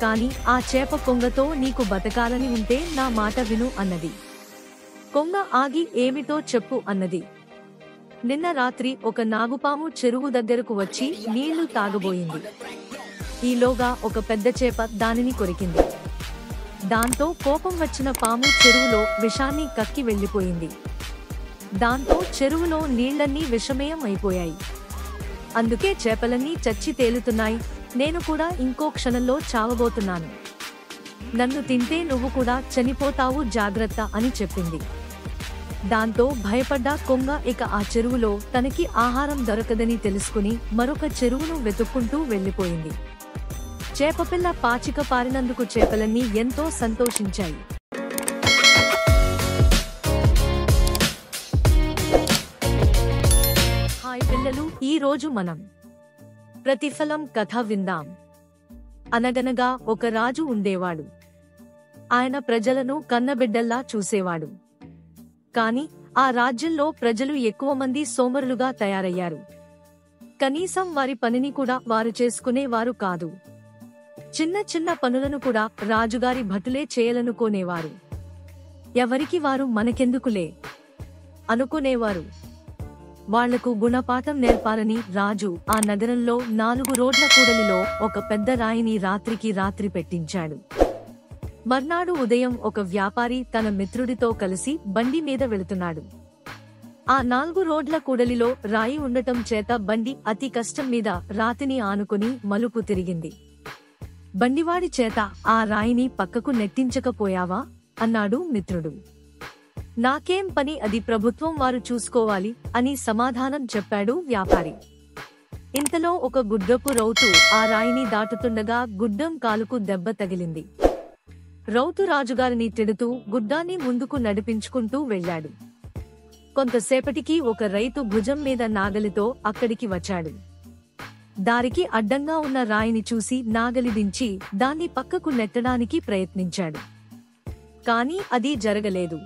కాని ఆ చేప కొంగతో నీకు బతకాలని ఉంటే నా మాట విను అన్నది. కొంగ ఆగి ఏమిటో చెప్పు అన్నది. నిన్న రాత్రి ఒక నాగుపాము చెరువు దగ్గరకు వచ్చి నీళ్లు తాగబోయింది. ఈలోగా ఒక పెద్ద చేప దానిని కొరికింది. దాంతో కోపం వచ్చిన పాము చెరువులో విషాన్ని కక్కి వెళ్లిపోయింది. దాంతో చెరువులో నీళ్లన్నీ విషమయం అయిపోయాయి. అందుకే చేపలన్నీ చచ్చి తేలుతున్నాయి. నేను కూడా ఇంకో క్షణంలో చావబోతున్నాను. నన్ను తింటే నువ్వు కూడా చనిపోతావు, జాగ్రత్త అని చెప్పింది. దాంతో భయపడ్డ కొంగ ఇక ఆ చెరువులో తనకి ఆహారం దొరకదని తెలుసుకుని మరొక చెరువును వెతుక్కుంటూ వెళ్లిపోయింది. చేపపిల్ల పాచిక పారినందుకు చేపలన్నీ ఎంతో సంతోషించాయి. హాయ్ పిల్లలు, ఈ రోజు మనం ప్రతిఫలం కథ విందాం. అనగనగా ఒక రాజు ఉండేవాడు. ఆయన ప్రజలను కన్నబిడ్డల్లా చూసేవాడు. కాని ఆ రాజ్యంలో ప్రజలు ఎక్కువ మంది సోమరులుగా తయారయ్యారు. కనీసం వారి పనిని కూడా వారు చేసుకునేవారు కాదు. చిన్న చిన్న పనులను కూడా రాజుగారి భటులే చేయాలనుకోనేవారు. ఎవరికి వారు మనకెందుకులే అనుకునేవారు. వాళ్లకు గుణపాఠం నేర్పాలని రాజు ఆ నగరంలో 4 రోడ్ల కూడలిలో ఒక పెద్ద రాయిని రాత్రికి రాత్రి పెట్టించాడు. మర్నాడు ఉదయం ఒక వ్యాపారి తన మిత్రుడితో కలిసి బండి మీద వెళుతున్నాడు. ఆ 4 రోడ్ల కూడలిలో రాయి ఉండటం చేత బండి అతి కష్టం మీద రాతిని ఆనుకుని మలుపు తిరిగింది. బండివాడి చేత ఆ రాయిని పక్కకు నెట్టించకపోయావా అన్నాడు మిత్రుడు. నాకేం పని, అది ప్రభుత్వం వారు చూసుకోవాలి అని సమాధానం చెప్పాడు వ్యాపారి. ఇంతలో ఒక గుడ్డపు రౌతు ఆ రాయిని దాటుతుండగా గుడ్డం కాలుకు దెబ్బ తగిలింది. రౌతు రాజుగారిని తిడుతూ గుడ్డాన్ని ముందుకు నడిపించుకుంటూ వెళ్లాడు. కొంతసేపటికి ఒక రైతు భుజం మీద నాగలితో అక్కడికి వచ్చాడు. దారికి అడ్డంగా ఉన్న రాయిని చూసి నాగలి దించి దాన్ని పక్కకు నెట్టడానికి ప్రయత్నించాడు. కాని అది జరగలేదు.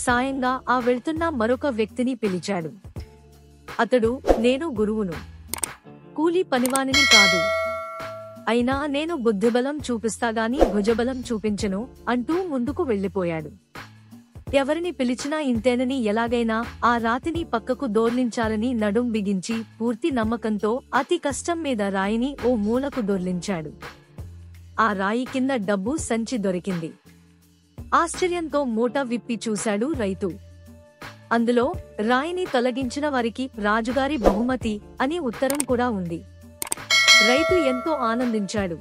సాయంగా ఆ వెళ్తున్న మరొక వ్యక్తిని పిలిచాడు. అతడు, నేను గురువును, కూలి పనివానిని కాదు. అయినా నేను బుద్ధిబలం చూపిస్తాగాని భుజబలం చూపించను అంటూ ముందుకు వెళ్లిపోయాడు. ఎవరిని పిలిచినా ఇంతేనని ఎలాగైనా ఆ రాతిని పక్కకు దోర్లించాలని నడుం బిగించి పూర్తి నమ్మకంతో అతి కష్టం మీద రాయిని ఓ మూలకు దొర్లించాడు. ఆ రాయి కింద డబ్బు సంచి దొరికింది. ఆశ్చర్యంతో మూట విప్పి చూశాడు రైతు. అందులో రాయిని తొలగించిన వారికి రాజుగారి బహుమతి అని ఉత్తరం కూడా ఉంది. రైతు ఎంతో ఆనందించాడు.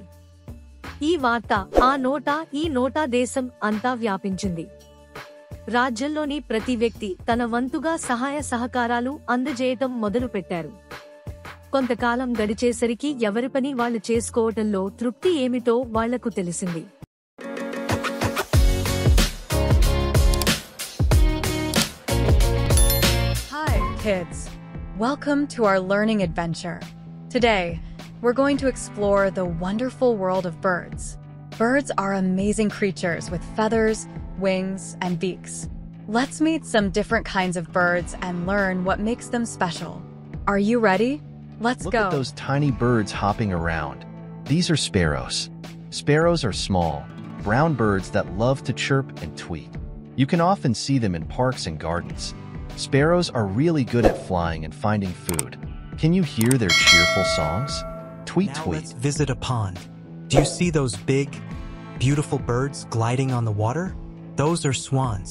ఈ వార్త ఈ నోటా దేశం అంతా వ్యాపించింది. రాజ్యంలోని ప్రతి వ్యక్తి తన వంతుగా సహాయ సహకారాలు అందజేయటం మొదలుపెట్టారు. కొంతకాలం గడిచేసరికి ఎవరి పని వాళ్ళు చేసుకోవటంలో తృప్తి ఏమిటో వాళ్లకు తెలిసింది. Hi, kids. Welcome to our learning adventure. Today, we're going to explore the wonderful world of birds. Birds are amazing creatures with feathers, wings, and beaks. Let's meet some different kinds of birds and learn what makes them special. Are you ready? Let's Look go. at those tiny birds hopping around. These are sparrows. Sparrows are small, brown birds that love to chirp and tweet. You can often see them in parks and gardens. Sparrows are really good at flying and finding food. Can you hear their cheerful songs? Tweet, Now tweet. let's visit a pond. Do you see those big, beautiful birds gliding on the water? Those are swans.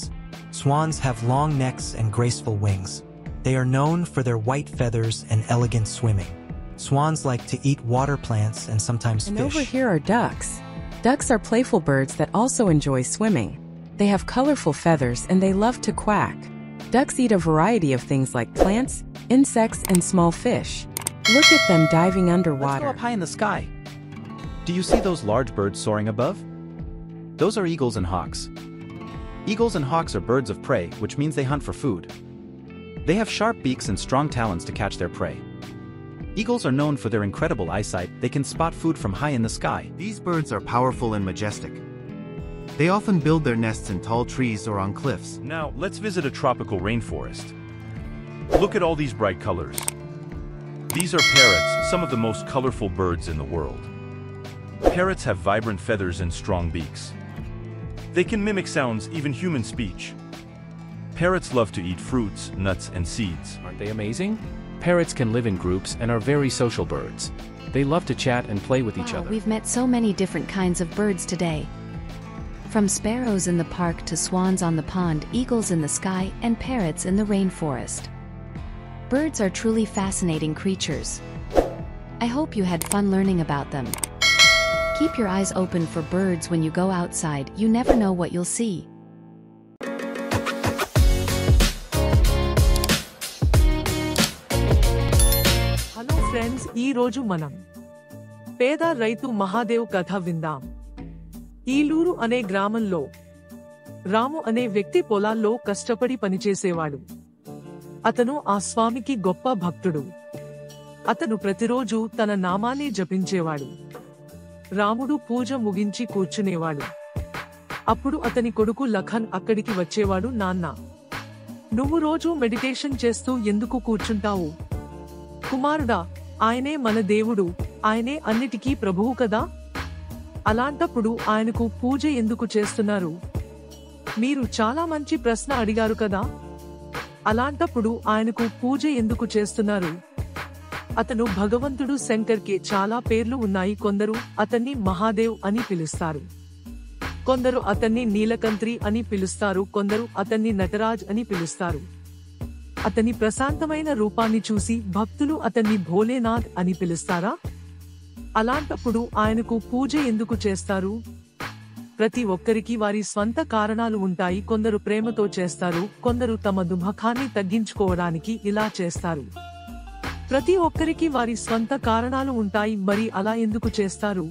Swans have long necks and graceful wings. They are known for their white feathers and elegant swimming. Swans like to eat water plants and sometimes And fish. over here are ducks. Ducks are playful birds that also enjoy swimming. They have colorful feathers and they love to quack. Ducks eat a variety of things like plants, insects, and small fish. Look at them diving Let's underwater. go up high in the sky. Do you see those large birds soaring above? Those are eagles and hawks. Eagles and hawks are birds of prey, which means they hunt for food. They have sharp beaks and strong talons to catch their prey. Eagles are known for their incredible eyesight. They can spot food from high in the sky. These birds are powerful and majestic. They often build their nests in tall trees or on cliffs. Now, let's visit a tropical rainforest. Look at all these bright colors. These are parrots, some of the most colorful birds in the world. Parrots have vibrant feathers and strong beaks. They can mimic sounds, even human speech. Parrots love to eat fruits, nuts, and seeds. Aren't they amazing? Parrots can live in groups and are very social birds. They love to chat and play with each Wow, other. we've met so many different kinds of birds today. From sparrows in the park to swans on the pond, eagles in the sky, and parrots in the rainforest. Birds are truly fascinating creatures. I hope you had fun learning about them. Keep your eyes open for birds when you go outside. You never know what you'll see. Hello friends, ఈ రోజు మనం పేద రైతు మహాదేవ్ కథ విందాం. ఈలూరు అనే గ్రామంలో రాము అనే వ్యక్తి పొలాల్లో కష్టపడి పనిచేసేవాడు. అతను ఆ స్వామికి గొప్ప భక్తుడు. అతను ప్రతిరోజు తన నామాన్ని జపించేవాడు. రాముడు పూజ ముగించి కూర్చునేవాడు. అప్పుడు అతని కొడుకు లఖన్ అక్కడికి వచ్చేవాడు. నాన్న, నువ్వు రోజు మెడిటేషన్ చేస్తూ ఎందుకు కూర్చుంటావు? కుమారుడా, ఆయనే మన దేవుడు, ఆయనే అన్నిటికీ ప్రభువు కదా. అలాంటప్పుడు ఆయనకు పూజ ఎందుకు చేస్తున్నారు? మీరు చాలా మంచి ప్రశ్న అడిగారు కదా. అలాంటప్పుడు ఆయనకు పూజ ఎందుకు చేస్తున్నారు? అతను భగవంతుడు శంకర్కి చాలా పేర్లు ఉన్నాయి. కొందరు అతన్ని మహాదేవ్ అని పిలుస్తారు, కొందరు అతన్ని నీలకంత్రి అని పిలుస్తారు, కొందరు అతన్ని నటరాజ్ అని పిలుస్తారు. అతని ప్రశాంతమైన రూపాన్ని చూసి భక్తులు అతన్ని భోలేనాథ్ అని పిలుస్తారా? అలాంటప్పుడు ఆయనకు పూజ ఎందుకు చేస్తారు? ప్రతి ఒక్కరికి వారి స్వంత కారణాలు ఉంటాయి. కొందరు ప్రేమతో చేస్తారు, కొందరు తమ దుఃఖాన్ని తగ్గించుకోవడానికి ఇలా చేస్తారు. ప్రతి ఒక్కరికి వారి స్వంత కారణాలు ఉంటాయి. మరి అలా ఎందుకు చేస్తారు?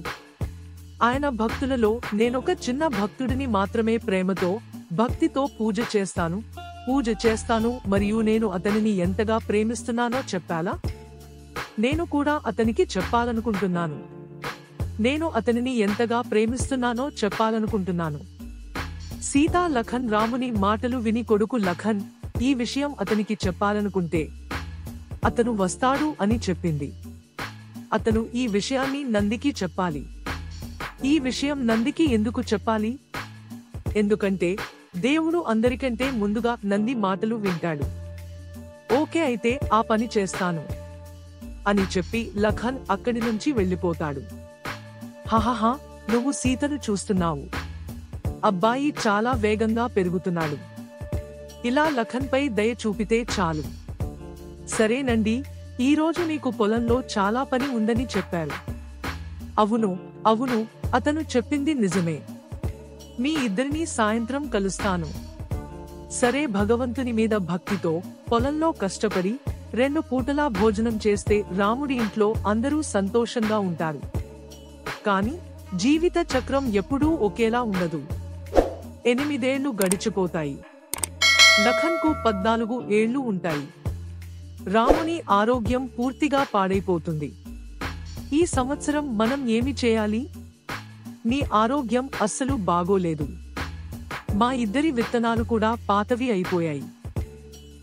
ఆయన భక్తులలో నేనొక చిన్న భక్తుడిని మాత్రమే. ప్రేమతో, భక్తితో పూజ చేస్తాను మరియు నేను అతనిని ఎంతగా ప్రేమిస్తున్నానో చెప్పాలా? నేను కూడా అతనికి చెప్పాలనుకుంటున్నాను. నేను అతనిని ఎంతగా ప్రేమిస్తున్నానో చెప్పాలనుకుంటున్నాను. సీతా లఖన్ రాముని మాటలు విని కొడుకు లఖన్ ఈ విషయం అతనికి చెప్పాలనుకుంటే అతను వస్తాడు అని చెప్పింది. అతను ఈ విషయాన్ని నందికి చెప్పాలి. ఈ విషయం నందికి ఎందుకు చెప్పాలి? ఎందుకంటే దేవుడు అందరికంటే ముందుగా నంది మాటలు వింటాడు. ఓకే, అయితే ఆ పని చేస్తాను అని చెప్పి లఖన్ అక్కడి నుంచి వెళ్ళిపోతాడు. హహహా, నువ్వు సీతను చూస్తున్నావు. అబ్బాయి చాలా వేగంగా పెరుగుతున్నాడు. ఇలా లఖన్ పై దయ చూపితే చాలు. సరేనండి, ఈరోజు నీకు పొలంలో చాలా పని ఉందని చెప్పారు. అవును, అతను చెప్పింది నిజమే. మీ ఇద్దరినీ సాయంత్రం కలుస్తాను. సరే, భగవంతుని మీద భక్తితో పొలంలో కష్టపడి 2 పూటలా భోజనం చేస్తే రాముడి ఇంట్లో అందరూ సంతోషంగా ఉంటారు. కాని జీవిత చక్రం ఎప్పుడూ ఒకేలా ఉండదు. 8 ఏళ్లు గడిచిపోతాయి. లఖన్కు 14 ఏళ్లు ఉంటాయి. రాముని ఆరోగ్యం పూర్తిగా పాడైపోతుంది. ఈ సంవత్సరం మనం ఏమి చేయాలి? నీ ఆరోగ్యం అస్సలు బాగోలేదు. మా ఇద్దరి విత్తనాలు కూడా పాతవి అయిపోయాయి.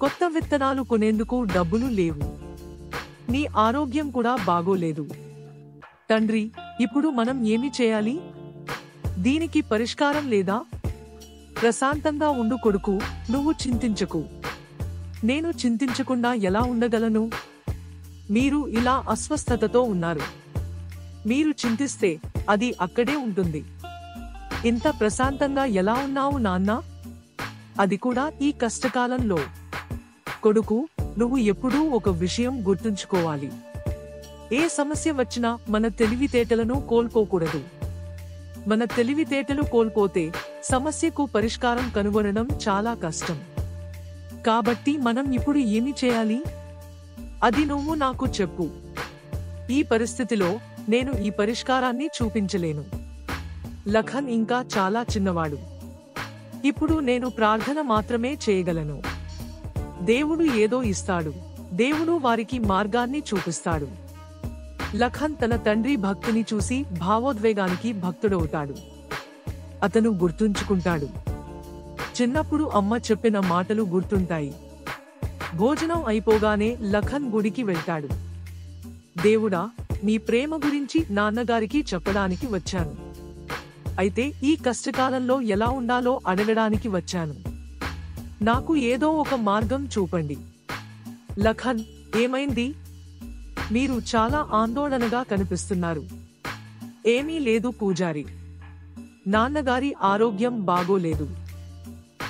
కొత్త విత్తనాలు కొనేందుకు డబ్బులు లేవు. నీ ఆరోగ్యం కూడా బాగోలేదు. తండ్రి, ఇప్పుడు మనం ఏమి చేయాలి? దీనికి పరిష్కారం లేదా? ప్రశాంతంగా ఉండు కొడుకు, నువ్వు చింతించకు. నేను చింతించకుండా ఎలా ఉండగలను? మీరు ఇలా అస్వస్థతతో ఉన్నారు. మీరు చింతిస్తే అది అక్కడే ఉంటుంది. ఇంత ప్రశాంతంగా ఎలా ఉన్నావు నాన్నా? అది కూడా ఈ కష్టకాలంలో. కొడుకు, నువ్వు ఎప్పుడూ ఒక విషయం గుర్తుంచుకోవాలి. ఏ సమస్య వచ్చినా మన తెలివితేటలను కోల్పోకూడదు. మన తెలివితేటలు కోల్పోతే సమస్యకు పరిష్కారం కనుగొనడం చాలా కష్టం. కాబట్టి మనం ఇప్పుడు ఏమి చేయాలి? అది నువ్వు నాకు చెప్పు. ఈ పరిస్థితిలో నేను ఈ పరిష్కారాన్ని చూపించలేను. లఖన్ ఇంకా చాలా చిన్నవాడు. ఇప్పుడు నేను ప్రార్థన మాత్రమే చేయగలను. దేవుడు ఏదో ఇస్తాడు. దేవుడు వారికి మార్గాన్ని చూపిస్తాడు. లఖన్ తన తండ్రి భక్తిని చూసి భావోద్వేగానికి భక్తుడవుతాడు. అతను గుర్తుంచుకుంటాడు. చిన్నప్పుడు అమ్మ చెప్పిన మాటలు గుర్తుంటాయి. భోజనం అయిపోగానే లఖన్ గుడికి వెళ్తాడు. దేవుడా, మీ ప్రేమ గురించి నాన్నగారికి చెప్పడానికి వచ్చాను. అయితే ఈ కష్టకాలంలో ఎలా ఉండాలో అడగడానికి వచ్చాను. నాకు ఏదో ఒక మార్గం చూపండి. లఖన్, ఏమైంది? మీరు చాలా ఆందోళనగా కనిపిస్తున్నారు. ఏమీ లేదు పూజారి. నాన్నగారి ఆరోగ్యం బాగోలేదు.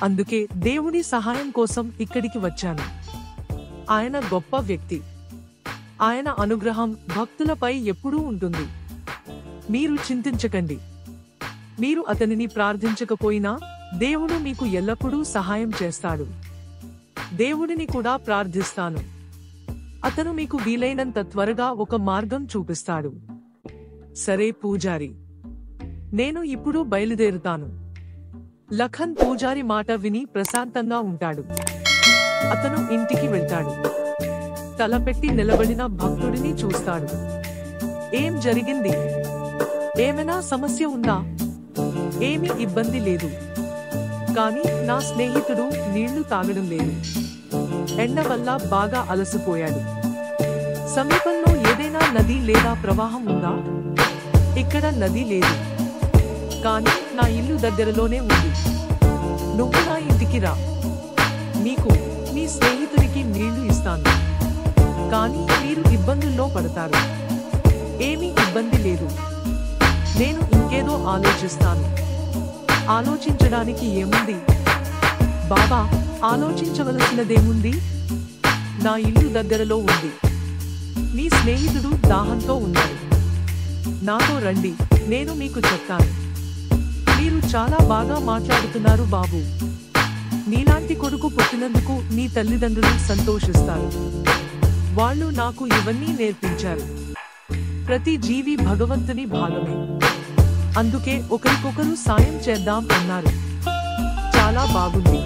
అందుకే దేవుడి సహాయం కోసం ఇక్కడికి వచ్చాను. ఆయన గొప్ప వ్యక్తి. ఆయన అనుగ్రహం భక్తులపై ఎప్పుడూ ఉంటుంది. మీరు చింతించకండి. మీరు అతనిని ప్రార్థించకపోయినా దేవుడు మీకు ఎల్లప్పుడూ సహాయం చేస్తాడు. దేవుడిని కూడా ప్రార్థిస్తాను. అతను మీకు వీలైనంత త్వరగా ఒక మార్గం చూపిస్తాడు. సరే పూజారి, నేను ఇప్పుడు బయలుదేరుతాను. లఖన్ పూజారి మాట విని ప్రశాంతంగా ఉంటాడు. అతను ఇంటికి వెళ్తాడు. తలపెట్టి నిలబడిన భక్తుడిని చూస్తాడు. ఏం జరిగింది? ఏమైనా సమస్య ఉందా? ఏమీ ఇబ్బంది లేదు. కానీ నా స్నేహితుడు నీళ్లు తాగడం లేదు. ఎండ వల్ల బాగా అలసిపోయాడు. సమీపంలో ఏదైనా నది లేదా ప్రవాహం ఉందా? ఇక్కడ నది లేదు. కానీ నా ఇల్లు దగ్గరలోనే ఉంది. నువ్వు నా ఇంటికి రా. నీకు, నీ స్నేహితుడికి నీళ్లు ఇస్తాను. కానీ మీరు ఇబ్బందుల్లో పడతారు. ఏమీ ఇబ్బంది లేదు. నేను ఇంకేదో ఆలోచిస్తాను. ఆలోచించడానికి ఏముంది? బాబా, ఆలోచించవలసినదేముంది? నా ఇల్లు దగ్గరలో ఉంది. మీ స్నేహితుడు దాహంతో ఉన్నాడు. నాతో రండి, నేను మీకు చెప్తాను. మీరు చాలా బాగా మాట్లాడుతున్నారు బాబు. నీలాంటి కొడుకు పుట్టినందుకు నీ తల్లిదండ్రులు సంతోషిస్తారు. వాళ్ళు నాకు ఇవన్నీ నేర్పించారు. ప్రతి జీవి భగవంతుని భాగమే. అందుకే ఒకరికొకరు సాయం చేద్దాం అన్నారు. చాలా బాగుంది.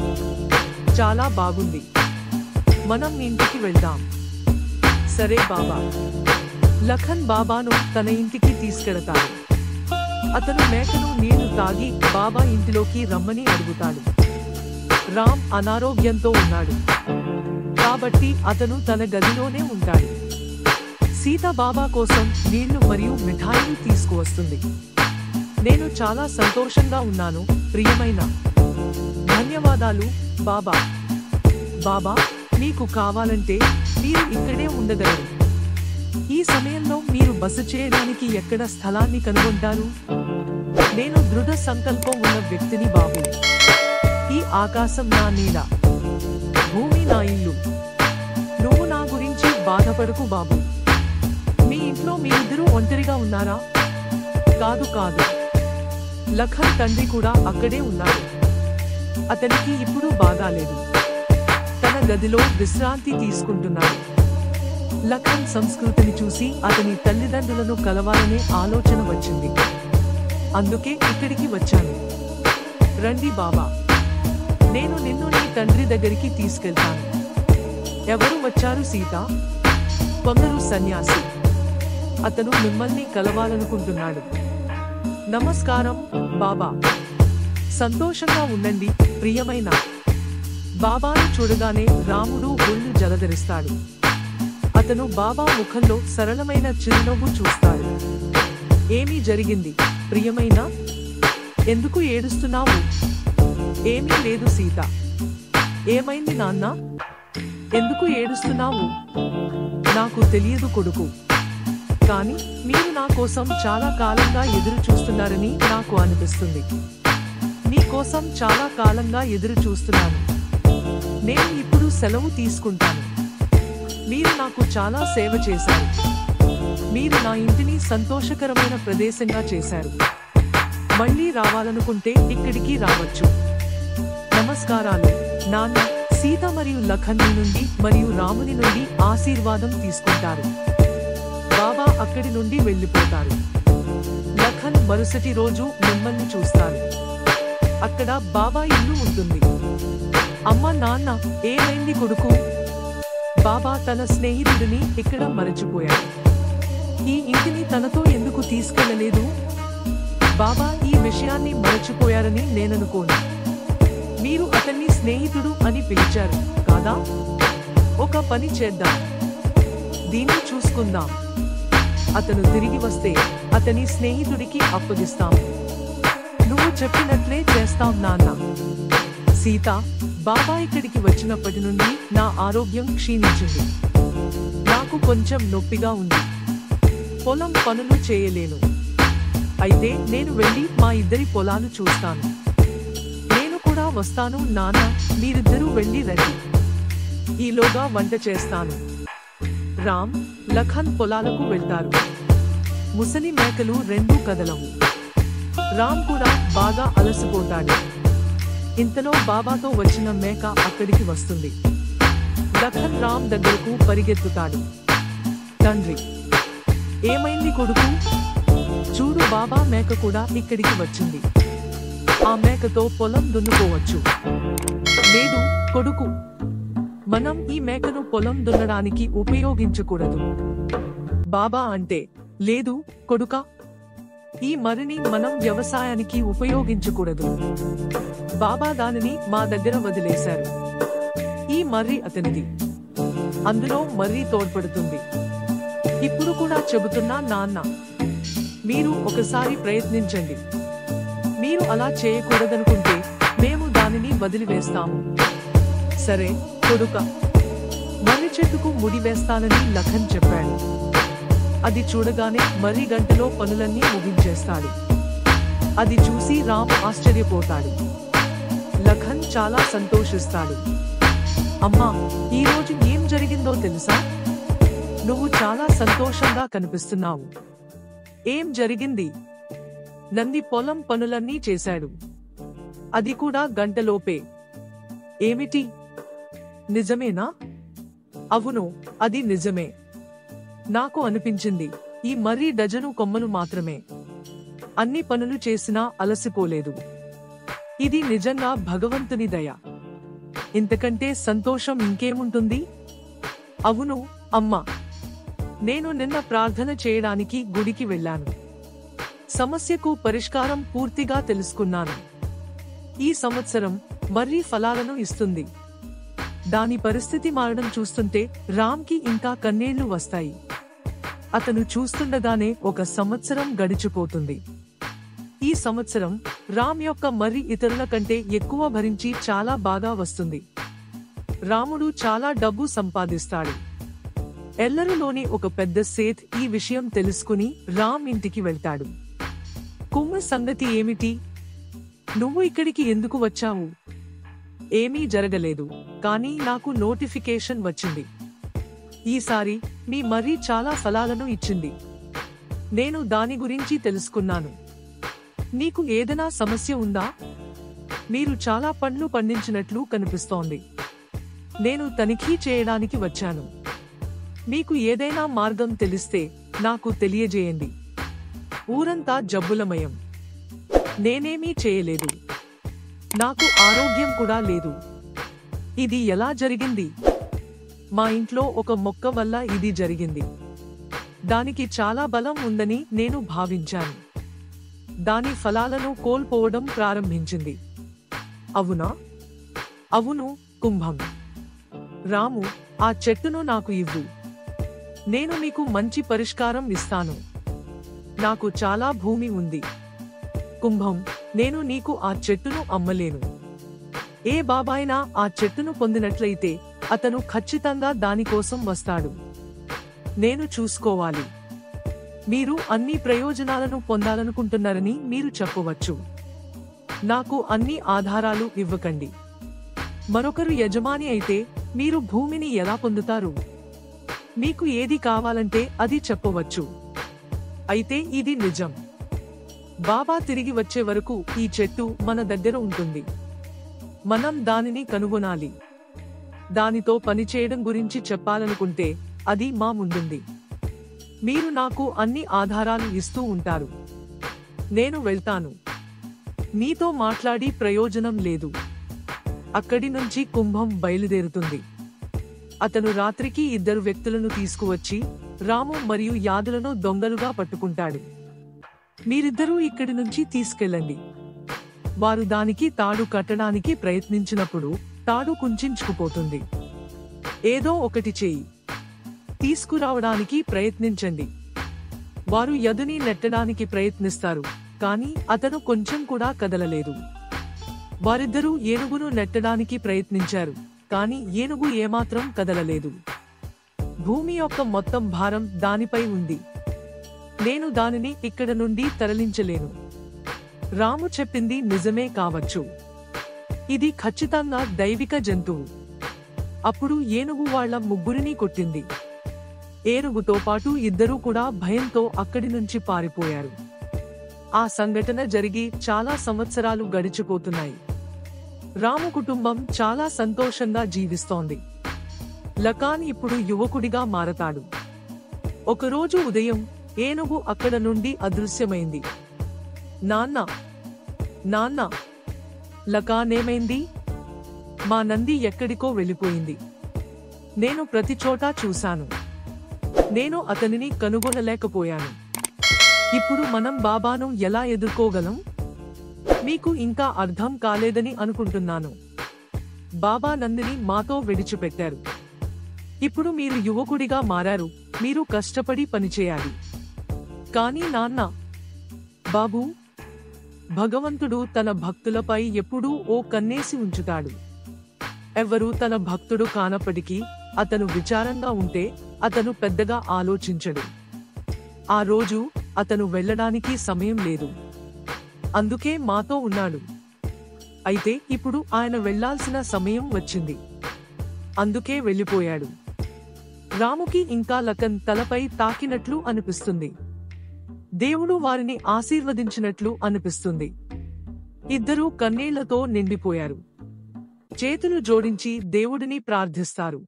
చాలా బాగుంది. మనం ఇంటికి వెళ్దాం. సరే బాబా. లఖన్ బాబాను తన ఇంటికి తీసుకెడతాడు. అతను మేకను నీళ్లు తాగి బాబా ఇంటిలోకి రమ్మని అడుగుతాడు. రామ్ అనారోగ్యంతో ఉన్నాడు. కాబట్టి అతను తన గదిలోనే ఉంటాడు. సీత బాబా కోసం నీళ్లు మరియు మిఠాయిలు తీసుకువస్తుంది. నేను చాలా సంతోషంగా ఉన్నాను ప్రియమైన. ధన్యవాదాలు బాబా. బాబా, మీకు కావాలంటే మీరు ఇక్కడే ఉండగలరు. ఈ సమయంలో మీరు బస చేయడానికి ఎక్కడ స్థలాన్ని కనుగొంటారు? నేను దృఢ సంకల్పం ఉన్న వ్యక్తిని బాబు. ఈ ఆకాశం నా నీడ, భూమి నా ఇల్లు. నువ్వు నా గురించి బాధపడకు బాబు. మీ ఇంట్లో మీరిద్దరూ ఒంటరిగా ఉన్నారా? కాదు కాదు. లఖన్ తండ్రి కూడా అక్కడే ఉన్నాడు. అతనికి ఇప్పుడు బాగాలేదు. తన గదిలో విశ్రాంతి తీసుకుంటున్నాడు. లఖన్ సంస్కృతిని చూసి అతని తల్లిదండ్రులను కలవాలనే ఆలోచన వచ్చింది. అందుకే ఇక్కడికి వచ్చాను. రండి బాబా, నేను నిన్ను నీ తండ్రి దగ్గరికి తీసుకెళ్తాను. ఎవరు వచ్చారు సీత? కొందరు సన్యాసి. అతను మిమ్మల్ని కలవాలనుకుంటున్నాడు. నమస్కారం బాబా. సంతోషంగా ఉండండి ప్రియమైన. బాబాను చూడగానే రాముడు ఒళ్ళు జలధరిస్తాడు. అతను బాబా ముఖంలో సరళమైన చిరునవ్వు చూస్తాడు. ఏమీ జరిగింది ప్రియమైన? ఎందుకు ఏడుస్తున్నావు? ఏమీ లేదు సీత. ఏమైంది నాన్న? ఎందుకు ఏడుస్తున్నావు? నాకు తెలియదు కొడుకు, కానీ మీరు నా కోసం చాలా కాలంగా ఎదురు చూస్తున్నారని నాకు అనిపిస్తుంది. నీ కోసం చాలా కాలంగా ఎదురు చూస్తున్నాను. నేను ఇప్పుడు సెలవు తీసుకుంటాను. మీరు నాకు చాలా సేవ చేశారు. మీరు నా ఇంటిని సంతోషకరమైన ప్రదేశంగా చేశారు. మళ్ళీ రావాలనుకుంటే ఇక్కడికి రావచ్చు. నమస్కారాలు నాన్న. సీత మరియు లఖన్ నుండి మరియు రాముని నుండి ఆశీర్వాదం తీసుకుంటారు. బాబా అక్కడి నుండి వెళ్ళిపోతారు. లఖన్ మరుసటి రోజు మిమ్మల్ని చూస్తారు. అక్కడ బాబా ఇల్లు ఉంటుంది. అమ్మ నాన్న, ఏమైంది కొడుకు? బాబా తన స్నేహితుడిని ఇక్కడ మరచిపోయాడు. ఈ ఇంటిని తనతో ఎందుకు తీసుకెళ్లలేదు? బాబా ఈ విషయాన్ని మరచిపోయారని నేననుకోను. మీరు అతన్ని స్నేహితుడు అని పిలిచారు కాదా? ఒక పని చేద్దాం, దీన్ని చూసుకుందాం. అతను తిరిగి వస్తే అతని స్నేహితుడికి అప్పగిస్తాం. నువ్వు చెప్పినట్లే చేస్తాం నాన్న. సీత, బాబా ఇక్కడికి వచ్చినప్పటి నుండి నా ఆరోగ్యం క్షీణించింది. నాకు కొంచెం నొప్పిగా ఉంది. పొలం పనులు చేయలేను. అయితే నేను వెళ్ళి మా ఇద్దరి పొలాలు చూస్తాను. నేను కూడా వస్తాను నాన్న. మీరిద్దరూ వెళ్ళి రండి. ఈలోగా వంట చేస్తాను. రామ్, లఖన్ పొలాలకు వెళ్తారు. ముసలి మేకలు రెండూ కదలవు. రామ్ కూడా బాగా అలసిపోతాడు. ఇంతలో బాబాతో వచ్చిన మేక అక్కడికి వస్తుంది. లఖన్ రామ్ దగ్గరకు పరిగెత్తుతాడు. తండ్రి, ఏమైంది కొడుకు? చూడు, బాబా మేక కూడా ఇక్కడికి వచ్చింది. ఆ మేకతో పొలం దున్నుకోవచ్చు. లేదు కొడుకు, మనం ఈ మేకను పొలం దున్నడానికి ఉపయోగించకూడదు. బాబా అంటే, లేదు కొడుకా, ఈ మర్రిని మనం వ్యవసాయానికి ఉపయోగించకూడదు. బాబా దానిని మా దగ్గర వదిలేశారు. ఈ మర్రి అతనిది. అందులో మర్రి తోడ్పడుతుంది. ఇప్పుడు కూడా చెబుతున్నా నాన్న, మీరు ఒకసారి ప్రయత్నించండి. మీరు అలా చేయకూడదనుకుంటే మేము దానిని వదిలివేస్తాము. సరే కొడుక. మర్రి చెట్టుకు ముడి వేస్తానని లఖన్ చెప్పాడు. అది చూడగానే మర్రి గంటలో పనులన్నీ ముగించేస్తాడు. అది చూసి రామ్ ఆశ్చర్యపోతాడు. లఖన్ చాలా సంతోషిస్తాడు. అమ్మా, ఈరోజు ఏం జరిగిందో తెలుసా? నువ్వు చాలా సంతోషంగా కనిపిస్తున్నావు. ఏం జరిగింది? నంది పొలం పనులన్నీ చేశాడు. అది కూడా గంటలోపే. ఏమిటి? నిజమేనా? అవును, అది నిజమే. నాకు అనిపించింది ఈ మర్రి డజను కొమ్మలు మాత్రమే. అన్ని పనులు చేసినా అలసిపోలేదు. ఇది నిజంగా భగవంతుని దయ. ఇంతకంటే సంతోషం ఇంకేముంటుంది? అవును అమ్మా, నేను నిన్న ప్రార్థన చేయడానికి గుడికి వెళ్ళాను. సమస్యకు పరిష్కారం పూర్తిగా తెలుసుకున్నాను. ఈ సంవత్సరం మర్రి ఫలాలను ఇస్తుంది. దాని పరిస్థితి మారడం చూస్తుంటే రామ్కి ఇంకా కన్నీళ్లు వస్తాయి. అతను చూస్తుండగానే ఒక సంవత్సరం గడిచిపోతుంది. ఈ సంవత్సరం రామ్ యొక్క మర్రి ఇతరుల కంటే ఎక్కువ భరించి చాలా బాగా వస్తుంది. రాముడు చాలా డబ్బు సంపాదిస్తాడు. ఎల్లరులోని ఒక పెద్ద సేట్ ఈ విషయం తెలుసుకుని రామ్ ఇంటికి వెళ్తాడు. కుమ్మ సంగతి ఏమిటి? నువ్వు ఇక్కడికి ఎందుకు వచ్చావు? ఏమీ జరగలేదు, కానీ నాకు నోటిఫికేషన్ వచ్చింది. ఈసారి మీ మర్రి చాలా ఫలాలను ఇచ్చింది. నేను దాని గురించి తెలుసుకున్నాను. నీకు ఏదైనా సమస్య ఉందా? మీరు చాలా పండ్లు పండించినట్లు కనిపిస్తోంది. నేను తనిఖీ చేయడానికి వచ్చాను. మీకు ఏదైనా మార్గం తెలిస్తే నాకు తెలియజేయండి. ఊరంతా జబ్బులమయం. నేనేమీ చేయలేదు. నాకు ఆరోగ్యం కూడా లేదు. ఇది ఎలా జరిగింది? మా ఇంట్లో ఒక మొక్క వల్ల ఇది జరిగింది. దానికి చాలా బలం ఉందని నేను భావించాను. దాని ఫలాలను కోల్పోవడం ప్రారంభించింది. అవునా? అవును, కుంభం. రాము, ఆ చెట్టును నాకు ఇవ్వు. నేను మీకు మంచి పరిష్కారం ఇస్తాను. నాకు చాలా భూమి ఉంది. కుంభం, నేను నీకు ఆ చెట్టును అమ్మలేను. ఏ బాబాయినా ఆ చెట్టును పొందినట్లయితే అతను ఖచ్చితంగా దానికోసం వస్తాడు. నేను చూసుకోవాలి. మీరు అన్ని ప్రయోజనాలను పొందాలనుకుంటున్నారని మీరు చెప్పవచ్చు. నాకు అన్ని ఆధారాలు ఇవ్వకండి. మరొకరు యజమాని అయితే మీరు భూమిని ఎలా పొందుతారు? మీకు ఏది కావాలంటే అది చెప్పవచ్చు. అయితే ఇది నిజం. బాబా తిరిగి వచ్చే వరకు ఈ చెట్టు మన దగ్గర ఉంటుంది. మనం దానిని కనుగొనాలి. దానితో పనిచేయడం గురించి చెప్పాలనుకుంటే అది మా ముందుంది. మీరు నాకు అన్ని ఆధారాలు ఇస్తూ ఉంటారు. నేను వెళ్తాను. నీతో మాట్లాడి ప్రయోజనం లేదు. అక్కడి నుంచి కుంభం బయలుదేరుతుంది. అతను రాత్రికి 2 వ్యక్తులను తీసుకువచ్చి రాము మరియు యాదులను దొంగలుగా పట్టుకుంటాడు. మీరిద్దరూ ఇక్కడి నుంచి తీసుకెళ్ళండి. వారు దానికి తాడు కట్టడానికి ప్రయత్నించినప్పుడు తాడు కుంచుకుపోతుంది. ఏదో ఒకటి చేయి. తీసుకురావడానికి ప్రయత్నించండి. వారు యదుని నెట్టడానికి ప్రయత్నిస్తారు, కానీ అతను కొంచెం కూడా కదలలేదు. వారిద్దరూ ఏనుగును నెట్టడానికి ప్రయత్నించారు, కానీ ఏనుగు ఏమాత్రం కదలలేదు. భూమి యొక్క మొత్తం భారం దానిపై ఉంది. నేను దానిని ఇక్కడ నుండి తరలించలేను. రాము చెప్పింది నిజమే కావచ్చు. ఇది ఖచ్చితంగా దైవిక జంతువు. అప్పుడు ఏనుగు వాళ్ళ ముగ్గురిని కొట్టింది. ఏనుగుతో పాటు ఇద్దరూ కూడా భయంతో అక్కడి నుంచి పారిపోయారు. ఆ సంఘటన జరిగి చాలా సంవత్సరాలు గడిచిపోతున్నాయి. రాము కుటుంబం చాలా సంతోషంగా జీవిస్తోంది. లకాన్ ఇప్పుడు యువకుడిగా మారతాడు. ఒకరోజు ఉదయం ఏనుగు అక్కడ నుండి అదృశ్యమైంది. నాన్న, నాన్న, లకానేమైంది? మా నంది ఎక్కడికో వెళ్ళిపోయింది. నేను ప్రతి చోటా చూశాను. నేను అతనిని కనుగొనలేకపోయాను. ఇప్పుడు మనం బాబాను ఎలా ఎదుర్కోగలం? మీకు ఇంకా అర్థం కాలేదని అనుకుంటున్నాను. బాబా నందిని మాతో విడిచిపెట్టారు. ఇప్పుడు మీరు యువకుడిగా మారారు. మీరు కష్టపడి పనిచేయాలి. కానీ నాన్న, బాబూ, భగవంతుడు తన భక్తులపై ఎప్పుడూ ఓ కన్నేసి ఉంచుతాడు. ఎవరు తన భక్తుడు కానప్పటికీ అతను విచారంగా ఉంటే అతను పెద్దగా ఆలోచించడు. ఆ రోజు అతను వెళ్ళడానికి సమయం లేదు. అందుకే మాతో ఉన్నాడు. అయితే ఇప్పుడు ఆయన వెళ్లాల్సిన సమయం వచ్చింది. అందుకే వెళ్ళిపోయాడు. రాముకి ఇంకా లకన్ తలపై తాకినట్లు అనిపిస్తుంది. దేవుడు వారిని ఆశీర్వదించినట్లు అనిపిస్తుంది. ఇద్దరూ కన్నీళ్లతో నిండిపోయారు. చేతులు జోడించి దేవుడిని ప్రార్థిస్తారు.